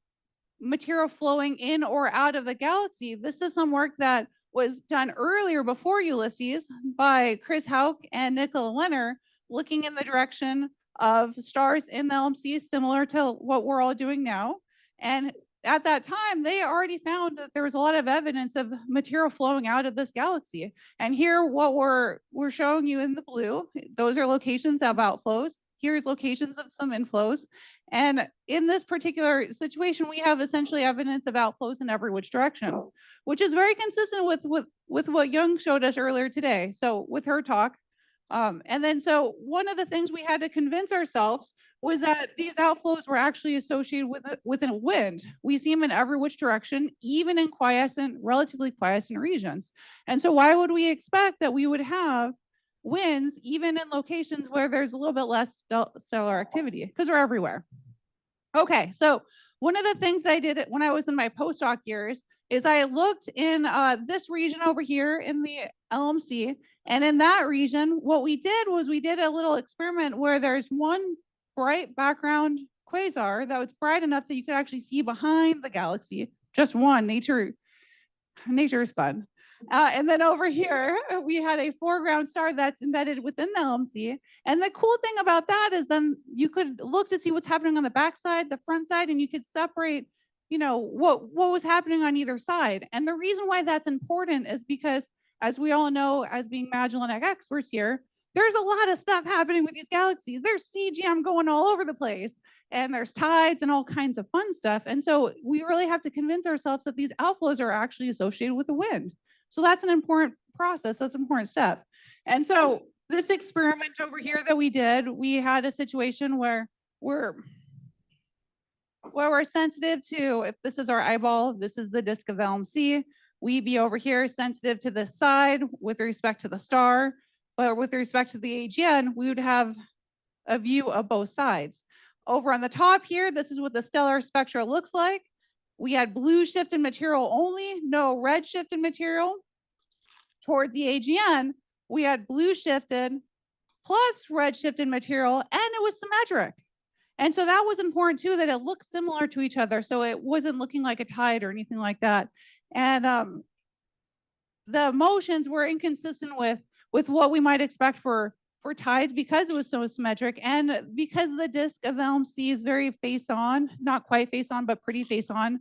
material flowing in or out of the galaxy, this is some work that was done earlier before Ulysses by Chris Hauk and Nicola Lenner, looking in the direction of stars in the LMC, similar to what we're all doing now. And at that time, they already found that there was a lot of evidence of material flowing out of this galaxy. And here, what we're showing you in the blue, those are locations of outflows. Here's locations of some inflows. And in this particular situation, we have essentially evidence of outflows in every which direction, which is very consistent with what Young showed us earlier today. So with her talk. And then so one of the things we had to convince ourselves was that these outflows were actually associated with a wind. We see them in every which direction, even in quiescent, relatively quiescent regions. And so why would we expect that we would have winds even in locations where there's a little bit less stellar activity? Because they're everywhere. Okay, so one of the things that I did when I was in my postdoc years is I looked in this region over here in the LMC. And in that region, what we did was we did a little experiment where there's one bright background quasar that was bright enough that you could actually see behind the galaxy. Just one. Nature is fun. And then over here, we had a foreground star that's embedded within the LMC. And the cool thing about that is then you could look to see what's happening on the backside, the front side, and you could separate, you know, what was happening on either side. And the reason why that's important is because, as we all know, as being Magellanic experts here, there's a lot of stuff happening with these galaxies. There's CGM going all over the place, and there's tides and all kinds of fun stuff. And so we really have to convince ourselves that these outflows are actually associated with the wind. So that's an important process. That's an important step. And so this experiment over here that we did, we had a situation where we're sensitive to, if this is our eyeball, this is the disk of the LMC. We'd be over here sensitive to the side with respect to the star, but with respect to the AGN, we would have a view of both sides. Over on the top here, this is what the stellar spectra looks like. We had blue shifted material only, no red shifted material. Towards the AGN, we had blue shifted plus red shifted material, and it was symmetric. And so that was important too, that it looked similar to each other. So it wasn't looking like a tide or anything like that. And the motions were inconsistent with what we might expect for tides because it was so symmetric, and because the disk of the LMC is very face on, not quite face on, but pretty face on.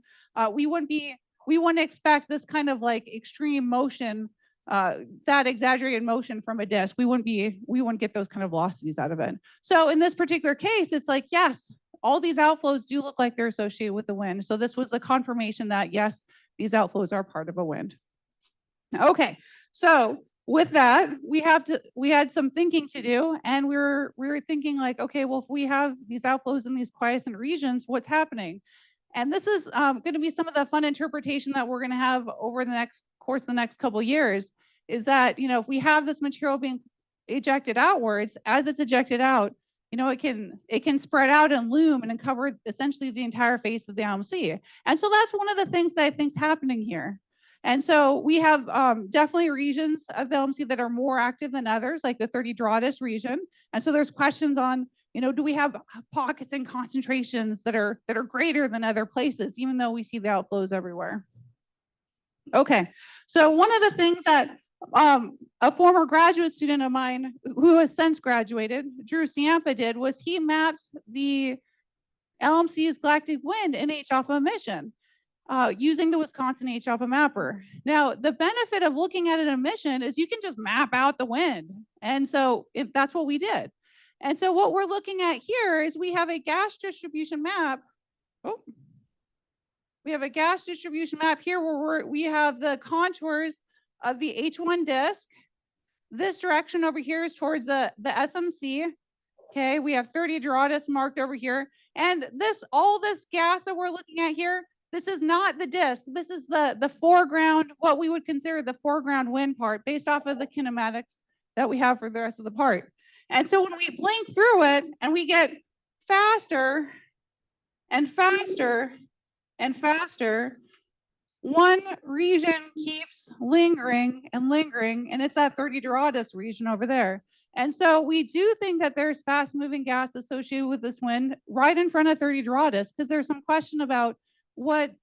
We wouldn't expect this kind of like extreme motion, that exaggerated motion from a disk. We wouldn't get those kind of velocities out of it. So in this particular case, it's like, yes, all these outflows do look like they're associated with the wind. So this was the confirmation that yes, these outflows are part of a wind. Okay, so with that, we had some thinking to do, and we were thinking like, okay, well, if we have these outflows in these quiescent regions, what's happening? And this is going to be some of the fun interpretation that we're going to have over the course of the next couple of years, is that, you know, if we have this material being ejected outwards, as it's ejected out, you know, it can spread out and loom and cover essentially the entire face of the LMC. And so that's one of the things that I think is happening here. And so we have definitely regions of the LMC that are more active than others, like the 30 Doradus region. And so there's questions on, you know, do we have pockets and concentrations that are greater than other places, even though we see the outflows everywhere? Okay, so one of the things that a former graduate student of mine who has since graduated, Drew Ciampa, did was he mapped the LMC's galactic wind in H-alpha emission using the Wisconsin H-alpha mapper. Now, the benefit of looking at an emission is you can just map out the wind. And so that's what we did. And so what we're looking at here is we have a gas distribution map. Oh, we have a gas distribution map here where we have the contours of the H1 disk. This direction over here is towards the SMC. Okay, we have 30 Doradus marked over here. And all this gas that we're looking at here, this is not the disk. This is the foreground, what we would consider the foreground wind part based off of the kinematics that we have for the rest of the part. And so when we blink through it and we get faster and faster and faster, one region keeps lingering and lingering, and it's that 30 Doradus region over there. And so we do think that there's fast moving gas associated with this wind right in front of 30 Doradus, because there's some question about what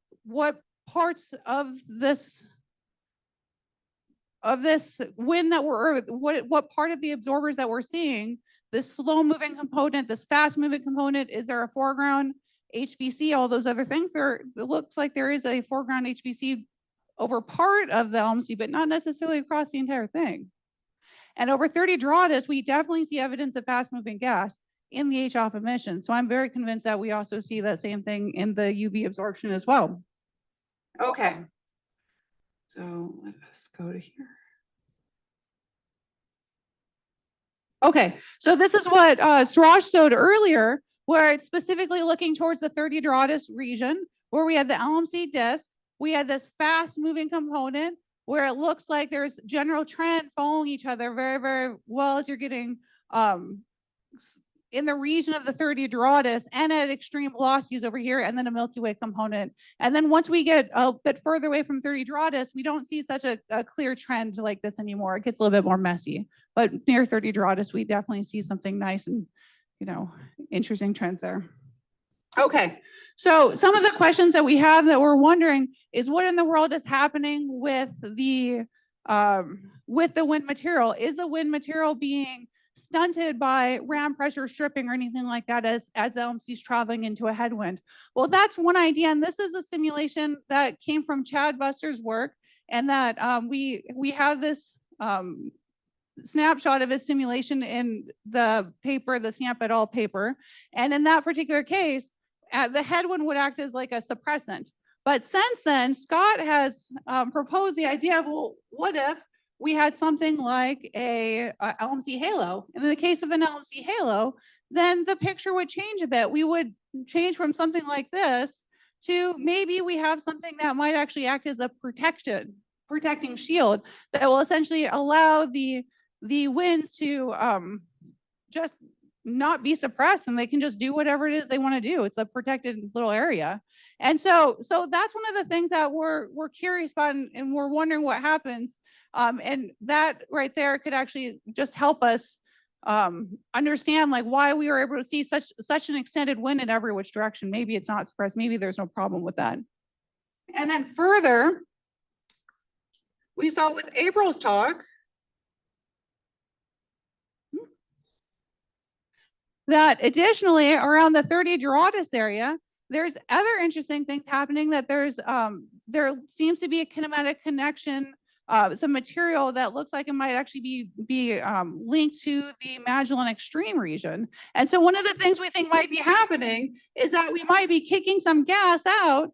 parts of this this wind that we're, what part of the absorbers that we're seeing, this slow moving component, this fast moving component, is there a foreground HBC, all those other things? It looks like there is a foreground HBC over part of the LMC, but not necessarily across the entire thing. And over 30 Doradus, we definitely see evidence of fast moving gas in the H-off emission. So I'm very convinced that we also see that same thing in the UV absorption as well. Okay. So let us go to here. Okay, so this is what Suraj showed earlier, where it's specifically looking towards the 30 Doradus region, where we had the LMC disk. We had this fast moving component where it looks like there's general trend following each other very, very well as you're getting in the region of the 30 Doradus and at extreme velocities over here, and then a Milky Way component. And then once we get a bit further away from 30 Doradus, we don't see such a clear trend like this anymore. It gets a little bit more messy, but near 30 Doradus, we definitely see something nice and, you know, interesting trends there. Okay, so some of the questions that we have that we're wondering is what in the world is happening with the wind material? Is the wind material being stunted by ram pressure stripping or anything like that as the LMC is traveling into a headwind? Well, that's one idea, and this is a simulation that came from Chad Buster's work, and that we have this snapshot of his simulation in the paper, the Snap et al. Paper, and in that particular case, the headwind would act as like a suppressant. But since then, Scott has proposed the idea of, well, what if we had something like a LMC halo? And in the case of an LMC halo, then the picture would change a bit. We would change from something like this to maybe we have something that might actually act as a protecting shield that will essentially allow the winds to just not be suppressed, and they can just do whatever it is they want to do. It's a protected little area. And so that's one of the things that we're curious about, and we're wondering what happens. And that right there could actually just help us understand like why we were able to see such an extended wind in every which direction. Maybe it's not suppressed, maybe there's no problem with that. And then further, we saw with April's talk that additionally around the 30 Doradus area, there's other interesting things happening, that there seems to be a kinematic connection, some material that looks like it might actually be linked to the Magellan extreme region. And so one of the things we think might be happening is that we might be kicking some gas out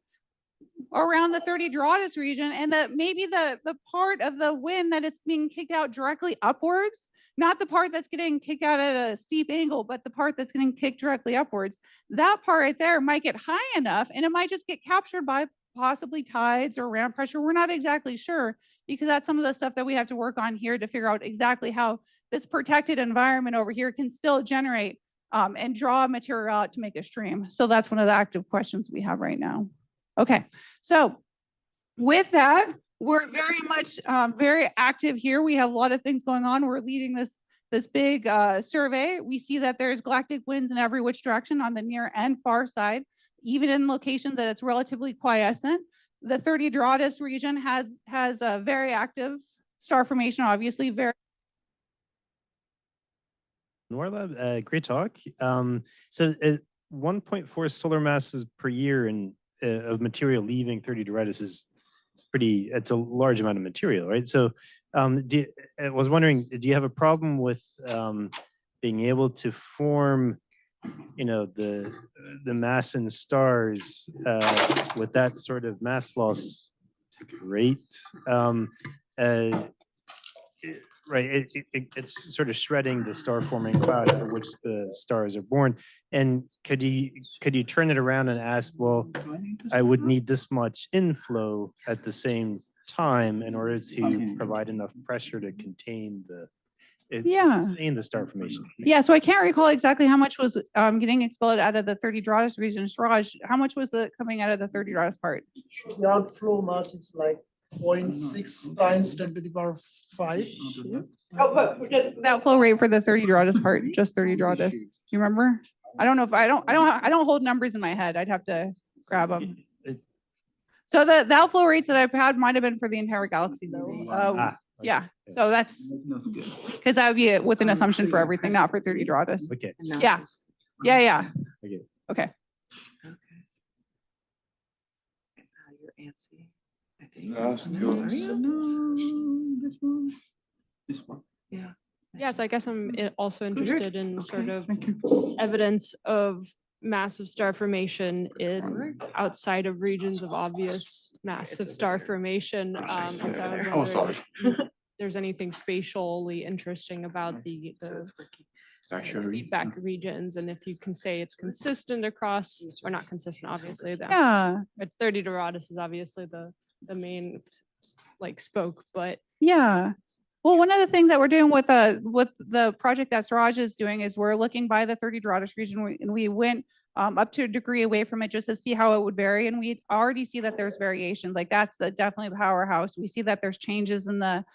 around the 30 Doradus region, and that maybe the part of the wind that is being kicked out directly upwards, not the part that's getting kicked out at a steep angle, but the part that's getting kicked directly upwards, that part right there might get high enough, and it might just get captured by possibly tides or ram pressure. We're not exactly sure, because that's some of the stuff that we have to work on here to figure out exactly how this protected environment over here can still generate and draw material out to make a stream. So that's one of the active questions we have right now. Okay, so with that, we're very much very active here. We have a lot of things going on. We're leading this big survey. We see that there's galactic winds in every which direction on the near and far side, even in locations that it's relatively quiescent. The 30 Doradus region has a very active star formation, obviously very. Norlab, great talk. So 1.4 solar masses per year of material leaving 30 Doradus it's a large amount of material, right? So I was wondering, do you have a problem with being able to form, the mass in stars with that sort of mass loss rate? Right, it's sort of shredding the star forming cloud for which the stars are born. And could you turn it around and ask, well, I would need this much inflow at the same time in order to provide enough pressure to contain the star formation. Yeah, so I can't recall exactly how much was getting expelled out of the 30 Doradus region. Suraj, how much was it coming out of the 30 Doradus part? The outflow mass is like 0.6 times 10 to the power 5. Oh, but just that flow rate for the 30 Doradus part, just 30 Doradus. Do you remember? I don't know if I don't hold numbers in my head. I'd have to grab them. So the outflow rates that I've had might have been for the entire galaxy though. Yeah, so that's, because that would be with an assumption for everything, not for 30 Doradus. Okay. Yeah, yeah. Okay. Okay. You're antsy, I think. Ask yourself. This one. Yeah. Yes, I guess I'm also interested in sort of evidence of massive star formation in outside of regions of obvious massive star formation. And so I was wondering if there's anything spatially interesting about the feedback regions, and if you can say it's consistent across, or not consistent, obviously. Yeah. But 30 Doradus is obviously the main like spoke, but Yeah. Well, one of the things that we're doing with the project that Suraj is doing is we're looking by the 30 Doradus region, and we went up to a degree away from it just to see how it would vary. And we already see that there's variations. Like that's definitely a powerhouse. We see that there's changes in the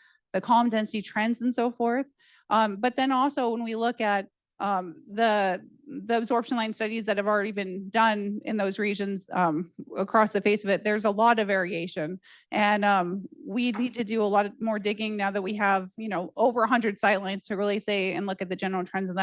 column density trends and so forth. But then also when we look at the absorption line studies that have already been done in those regions across the face of it, there's a lot of variation. And we need to do a lot more digging now that we have, over 100 sightlines to really say and look at the general trends. And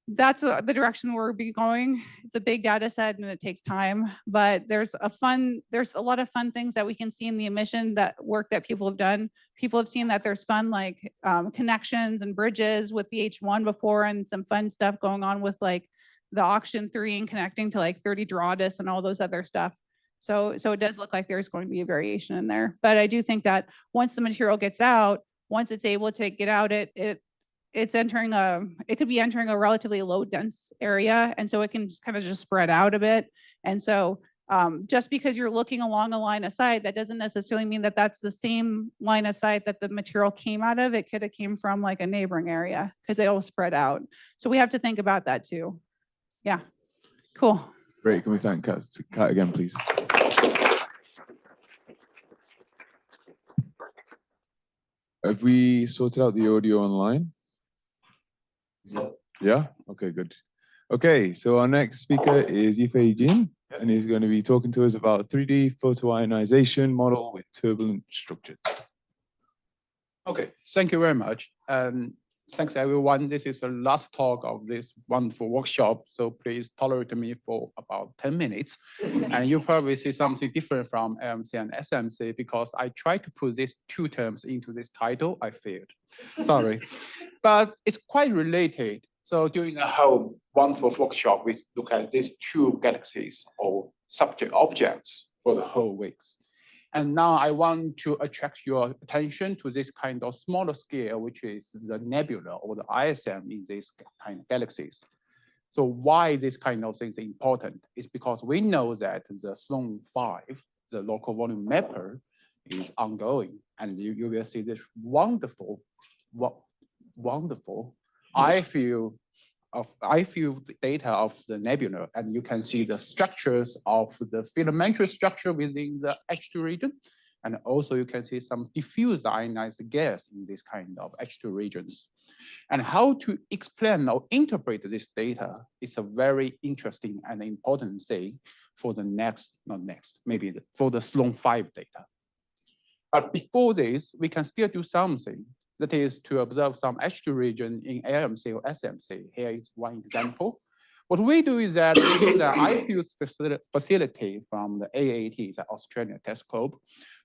that's the direction we're be going. It's a big data set and it takes time, but there's a lot of fun things that we can see in the emission work that people have done. People have seen that there's fun like connections and bridges with the H1 before, and some fun stuff going on with like the auction 3 and connecting to like 30 Doradus and all those other stuff. So it does look like there's going to be a variation in there. But I do think that once the material gets out, once it's able to get out, it could be entering a relatively low dense area. And so it can just kind of just spread out a bit. And so just because you're looking along a line of sight, that doesn't necessarily mean that that's the same line of sight that the material came out of. It could have came from like a neighboring area because it'll spread out. So we have to think about that too. Yeah, cool. Great, can we thank Kat again, please? Have we sorted out the audio online? Yeah, okay, good. Okay, so our next speaker is Yifei Jin, and he's going to be talking to us about 3D photoionization model with turbulent structures. Okay, thank you very much. Thanks everyone. This is the last talk of this wonderful workshop, so please tolerate me for about 10 minutes. And you probably see something different from LMC and SMC because I tried to put these two terms into this title. I failed, sorry. But it's quite related. So during the whole wonderful workshop, we look at these two galaxies or subject objects for the whole weeks. And now I want to attract your attention to this kind of smaller scale, which is the nebula or the ISM in these kind of galaxies. So why this kind of thing is important is because we know that the Sloan 5, the local volume mapper, is ongoing. And you will see this wonderful, I feel the data of the nebula, and you can see the structures of the filamentary structure within the H2 region. And also you can see some diffused ionized gas in this kind of H2 regions. And how to explain or interpret this data is a very interesting and important thing for the for the Sloan 5 data. But before this, we can still do something. That is to observe some H2 region in LMC or SMC. Here is one example. What we do is that we use the IFU facility from the AAT, the Australian telescope,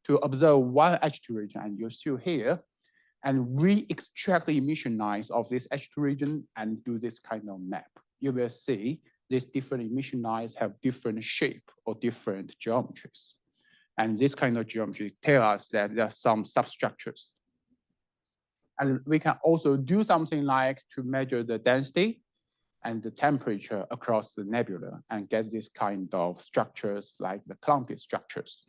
to observe one H2 region, and you see here, and we extract the emission lines of this H2 region and do this kind of map. You will see these different emission lines have different shape or different geometries. And this kind of geometry tells us that there are some substructures. And we can also do something like to measure the density and the temperature across the nebula and get this kind of structures like the clumpy structures.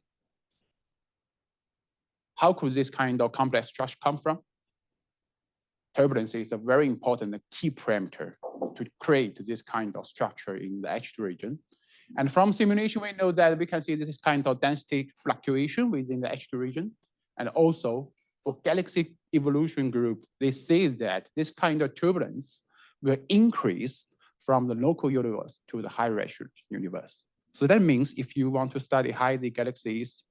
How could this kind of complex structure come from? Turbulence is a very important key parameter to create this kind of structure in the H2 region. And from simulation, we know that we can see this kind of density fluctuation within the H2 region. And also for galaxy evolution group, they say that this kind of turbulence will increase from the local universe to the high resolution universe. So that means if you want to study how the galaxies,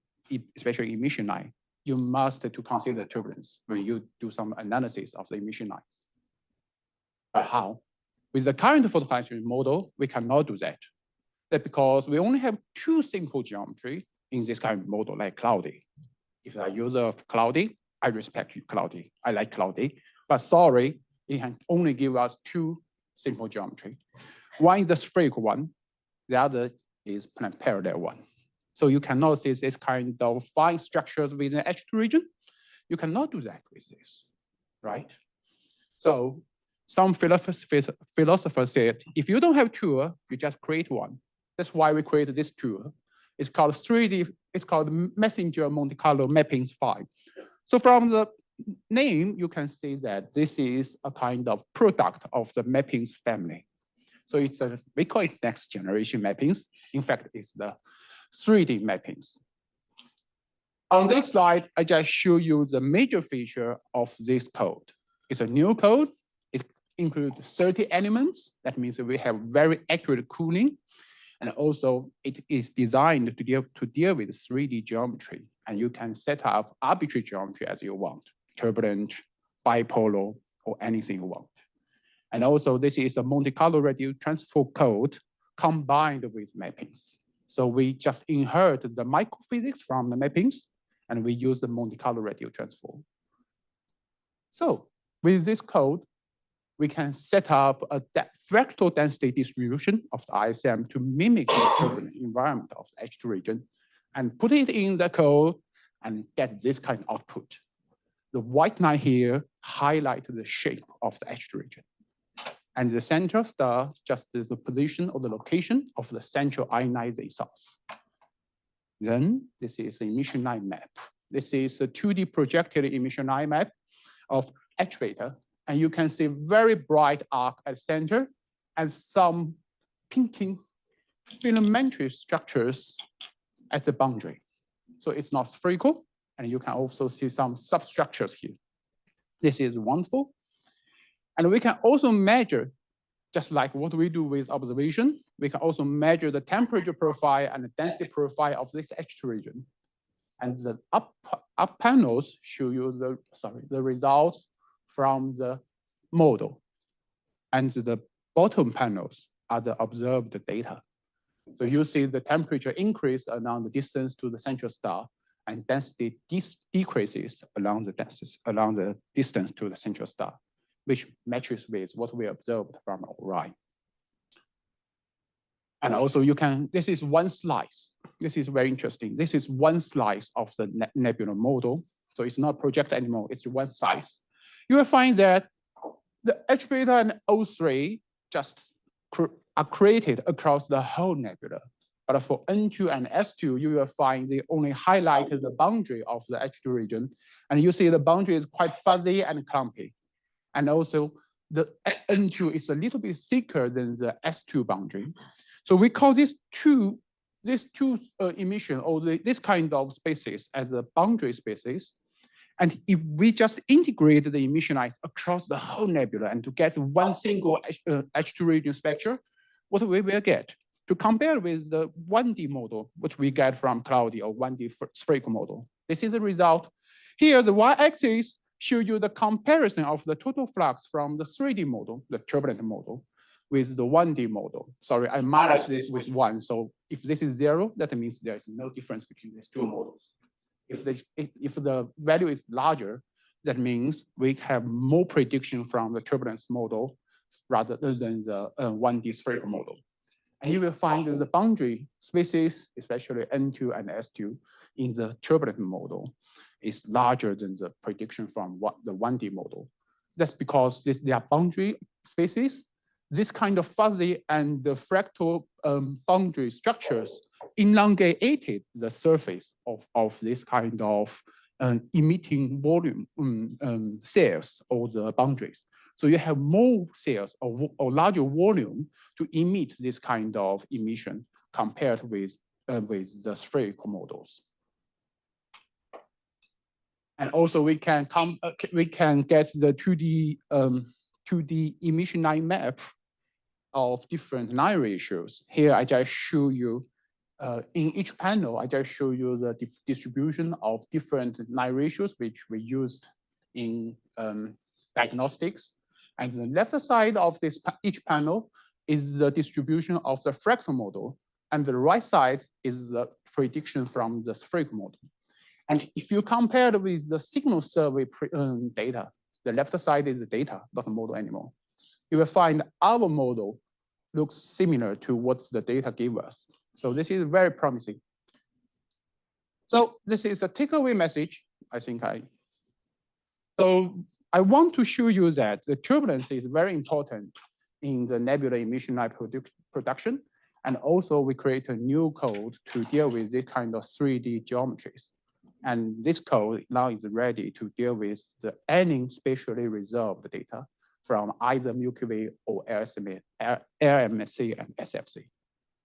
especially emission line, you must to consider turbulence when you do some analysis of the emission lines. But how? With the current photoelectric model, we cannot do that. That's because we only have two simple geometry in this kind of model, like cloudy. If you're a user of cloudy, I respect you, cloudy. I like cloudy, but sorry, it can only give us two simple geometry. One is the spherical one, the other is parallel one. So you cannot see this kind of fine structures within the H2 region. You cannot do that with this, right? So some philosophers said, if you don't have tool, you just create one. That's why we created this tool. It's called 3D, it's called Messenger Monte Carlo Mappings 5. So from the name, you can see that this is a kind of product of the mappings family. So it's we call it next generation mappings. In fact, it's the 3D mappings. On this slide, I just show you the major feature of this code. It's a new code. It includes 30 elements. That means that we have very accurate cooling. And also it is designed to deal with 3D geometry. And you can set up arbitrary geometry as you want, turbulent, bipolar, or anything you want. And also this is a Monte Carlo radial transfer code combined with mappings. So we just inherit the microphysics from the mappings, and we use the Monte Carlo radial transform. So with this code, we can set up a fractal density distribution of the ISM to mimic the turbulent environment of the H2 region and put it in the code and get this kind of output. The white line here highlights the shape of the H2 region. And the central star just is the position or the location of the central ionizing itself. Then this is the emission line map. This is a 2D projected emission line map of actuator. And you can see very bright arc at the center and some pinking filamentary structures at the boundary. So it's not spherical, and you can also see some substructures here. This is wonderful. And we can also measure, just like what we do with observation, we can also measure the temperature profile and the density profile of this H2 region. And the up panels show you the results from the model. And the bottom panels are the observed data. So you see the temperature increase along the distance to the central star, and density decreases along the distance to the central star, which matches with what we observed from Orion. And also you can, this is one slice. This is very interesting. This is one slice of the nebula model. So it's not projected anymore, it's one slice. You will find that the H beta and O3 just are created across the whole nebula. But for N2 and S2, you will find they only highlighted the boundary of the H2 region. And you see the boundary is quite fuzzy and clumpy. And also the N2 is a little bit thicker than the S2 boundary. So we call these two emission or this kind of spaces as a boundary spaces. And if we just integrate the emission lines across the whole nebula and to get one single H2 region spectra, what we will get? To compare with the 1D model, which we get from cloudy or 1D spherical model. This is the result. Here, the y-axis show you the comparison of the total flux from the 3D model, the turbulent model, with the 1D model. Sorry, I minus this with 1. So if this is 0, that means there is no difference between these two models. If the value is larger, that means we have more prediction from the turbulence model rather than the 1D spherical model. And you will find that the boundary spaces, especially N2 and S2, in the turbulent model is larger than the prediction from the 1D model. That's because they are boundary spaces. This kind of fuzzy and the fractal boundary structures elongated the surface of this kind of emitting volume cells or the boundaries. So you have more cells or larger volume to emit this kind of emission compared with the spherical models. And also we can get the 2D emission line map of different line ratios. Here I just show you In each panel, I just show you the distribution of different line ratios, which we used in diagnostics. And the left side of this each panel is the distribution of the fractal model. And the right side is the prediction from the spherical model. And if you compare it with the signal survey data, the left side is the data, not the model anymore. You will find our model looks similar to what the data gave us. So this is very promising. So this is the takeaway message. So I want to show you that the turbulence is very important in the nebula emission line production. And also we create a new code to deal with this kind of 3D geometries. And this code now is ready to deal with any spatially resolved data from either Milky Way or LMC and SFC.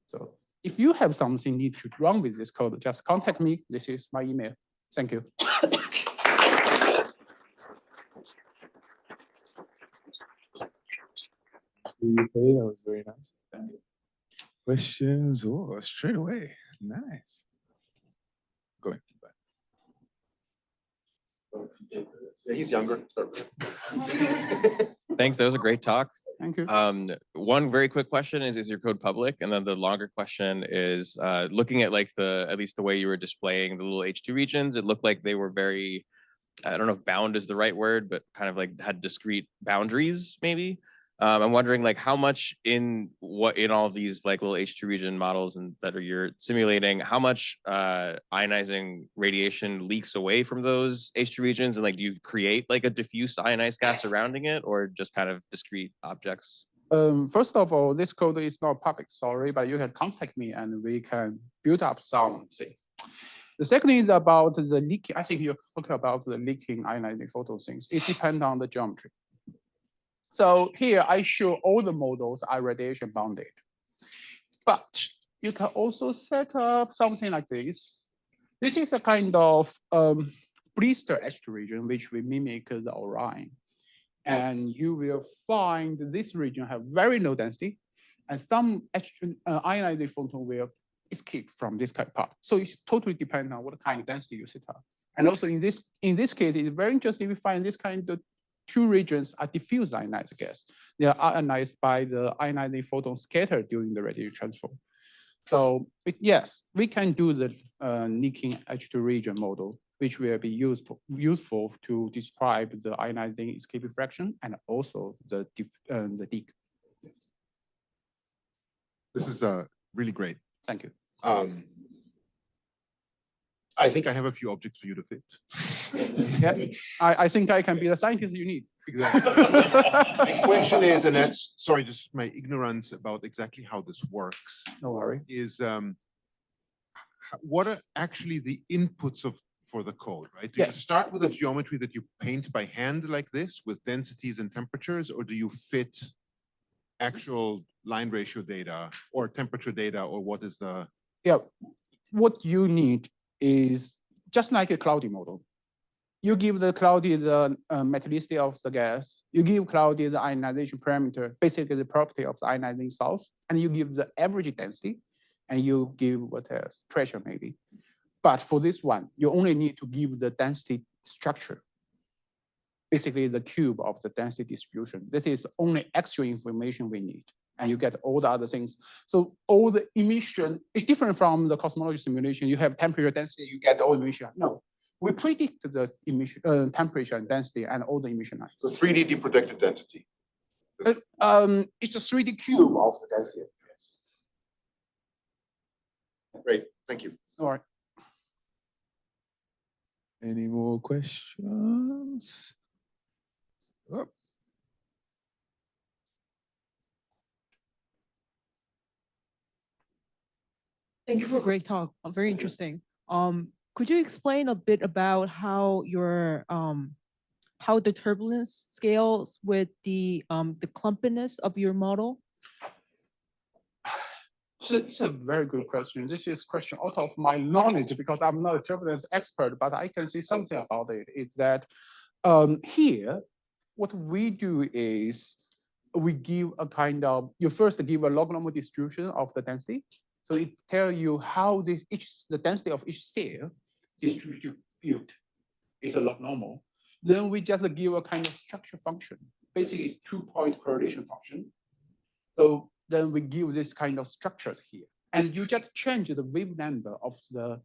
So if you have something need to run with this code, just contact me. This is my email. Thank you. That was very nice. Questions? Oh, straight away. Nice. Go ahead. Yeah, he's younger. Thanks. That was a great talk. Thank you. One very quick question is your code public? And then the longer question is looking at like at least the way you were displaying the little H2 regions, it looked like they were very, I don't know if bound is the right word, but kind of like had discrete boundaries maybe. I'm wondering like how much in all of these like little H2 region models and that you're simulating, how much ionizing radiation leaks away from those H2 regions, and like do you create like a diffuse ionized gas surrounding it, or just kind of discrete objects? First of all, this code is not public, sorry, but you can contact me and we can build up something. The second is about the leaking. I think you're talking about the leaking ionizing photon things. It depends on the geometry. So here I show all the models are radiation bounded. But you can also set up something like this. This is a kind of blister H2 region, which we mimic the Orion. And you will find this region have very low density, and some ionizing photon will escape from this kind of part. So it's totally dependent on what kind of density you set up. And also in this case, it's very interesting. We find this kind of two regions are diffuse ionized gas. They are ionized by the ionizing photon scattered during the radiation transfer. So yes, we can do the leaking H2 region model, which will be useful to describe the ionizing escape fraction and also the leak. This is really great. Thank you. I think I have a few objects for you to fit. Yeah, I think I can be the scientist you need. Exactly. My question is, and that's, sorry, just my ignorance about exactly how this works. No worry. Is what are actually the inputs for the code, right? Do you start with a geometry that you paint by hand like this with densities and temperatures, or do you fit actual line ratio data or temperature data, or what is the? Yeah, what you need is just like a cloudy model. You give the cloudy the metallicity of the gas. You give cloudy the ionization parameter, basically the property of the ionizing source, and you give the average density, and you give what else? Pressure maybe. But for this one, you only need to give the density structure, basically the cube of the density distribution. This is the only extra information we need, and you get all the other things. So all the emission is different from the cosmology simulation. You have temperature density, you get all emission. No, we predict the emission temperature and density and all the emission lines. The 3D predicted density. It's a 3D cube of the density. Great, thank you. All right. Any more questions? Oh. Thank you for a great talk. Very interesting. Could you explain a bit about how your how the turbulence scales with the clumpiness of your model? So it's a very good question. This is a question out of my knowledge because I'm not a turbulence expert, but I can see something about it. It's that here, what we do is we give a kind of, you first give a log normal distribution of the density. So it tells you how the density of each cell distribute is a lot normal. Then we just give a kind of structure function. Basically, it's 2-point correlation function. So then we give this kind of structures here. And you just change the wave number of the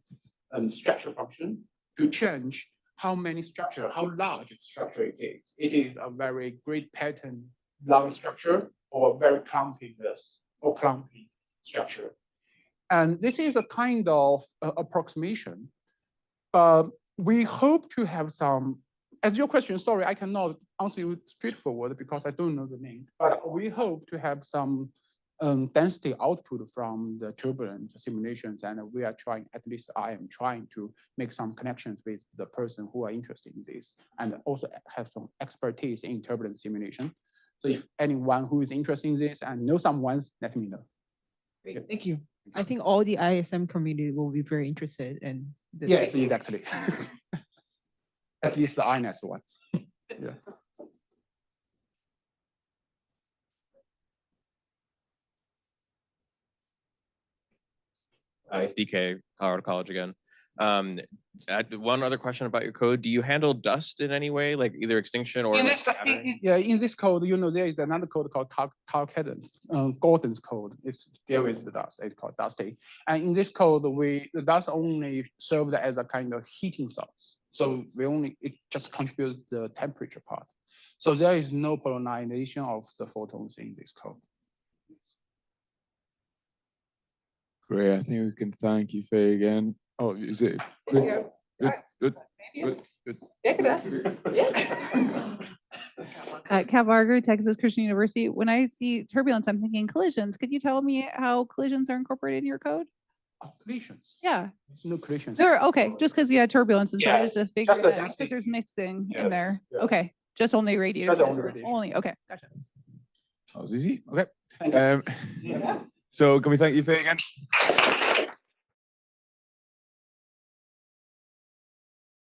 structure function to change how large structure it is. It is a very great pattern long structure or very clumpy structure. And this is a kind of approximation. We hope to have some, as your question, sorry, I cannot answer you straightforward because I don't know the name, but we hope to have some density output from the turbulent simulations, and we are trying, at least I am trying to make some connections with the person who are interested in this, and also have some expertise in turbulent simulation. So if anyone who is interested in this and know someone, let me know. Great, thank you. I think all the ISM community will be very interested in this. Yes, exactly. At least the INES one. Yeah. DK, Colorado College again. One other question about your code. Do you handle dust in any way, like either extinction or? In this code, there is another code called Gordon's code. There is the dust. It's called dusty. And in this code, the dust only served as a kind of heating source. So it just contributes the temperature part. So there is no polarization of the photons in this code. Great. I think we can thank you, Faye, again. Oh, is it good? Good. Kat Varger, Texas Christian University. When I see turbulence, I'm thinking collisions. Could you tell me how collisions are incorporated in your code? Collisions? Yeah. There's no collisions. Okay, just because you had turbulence and so I was just figuring just the that because density. there's mixing in Yes, there. yes. Okay, just only radiation. Just only radiation. Only, okay, gotcha. That was easy. Okay. So can we thank you, Faye, again?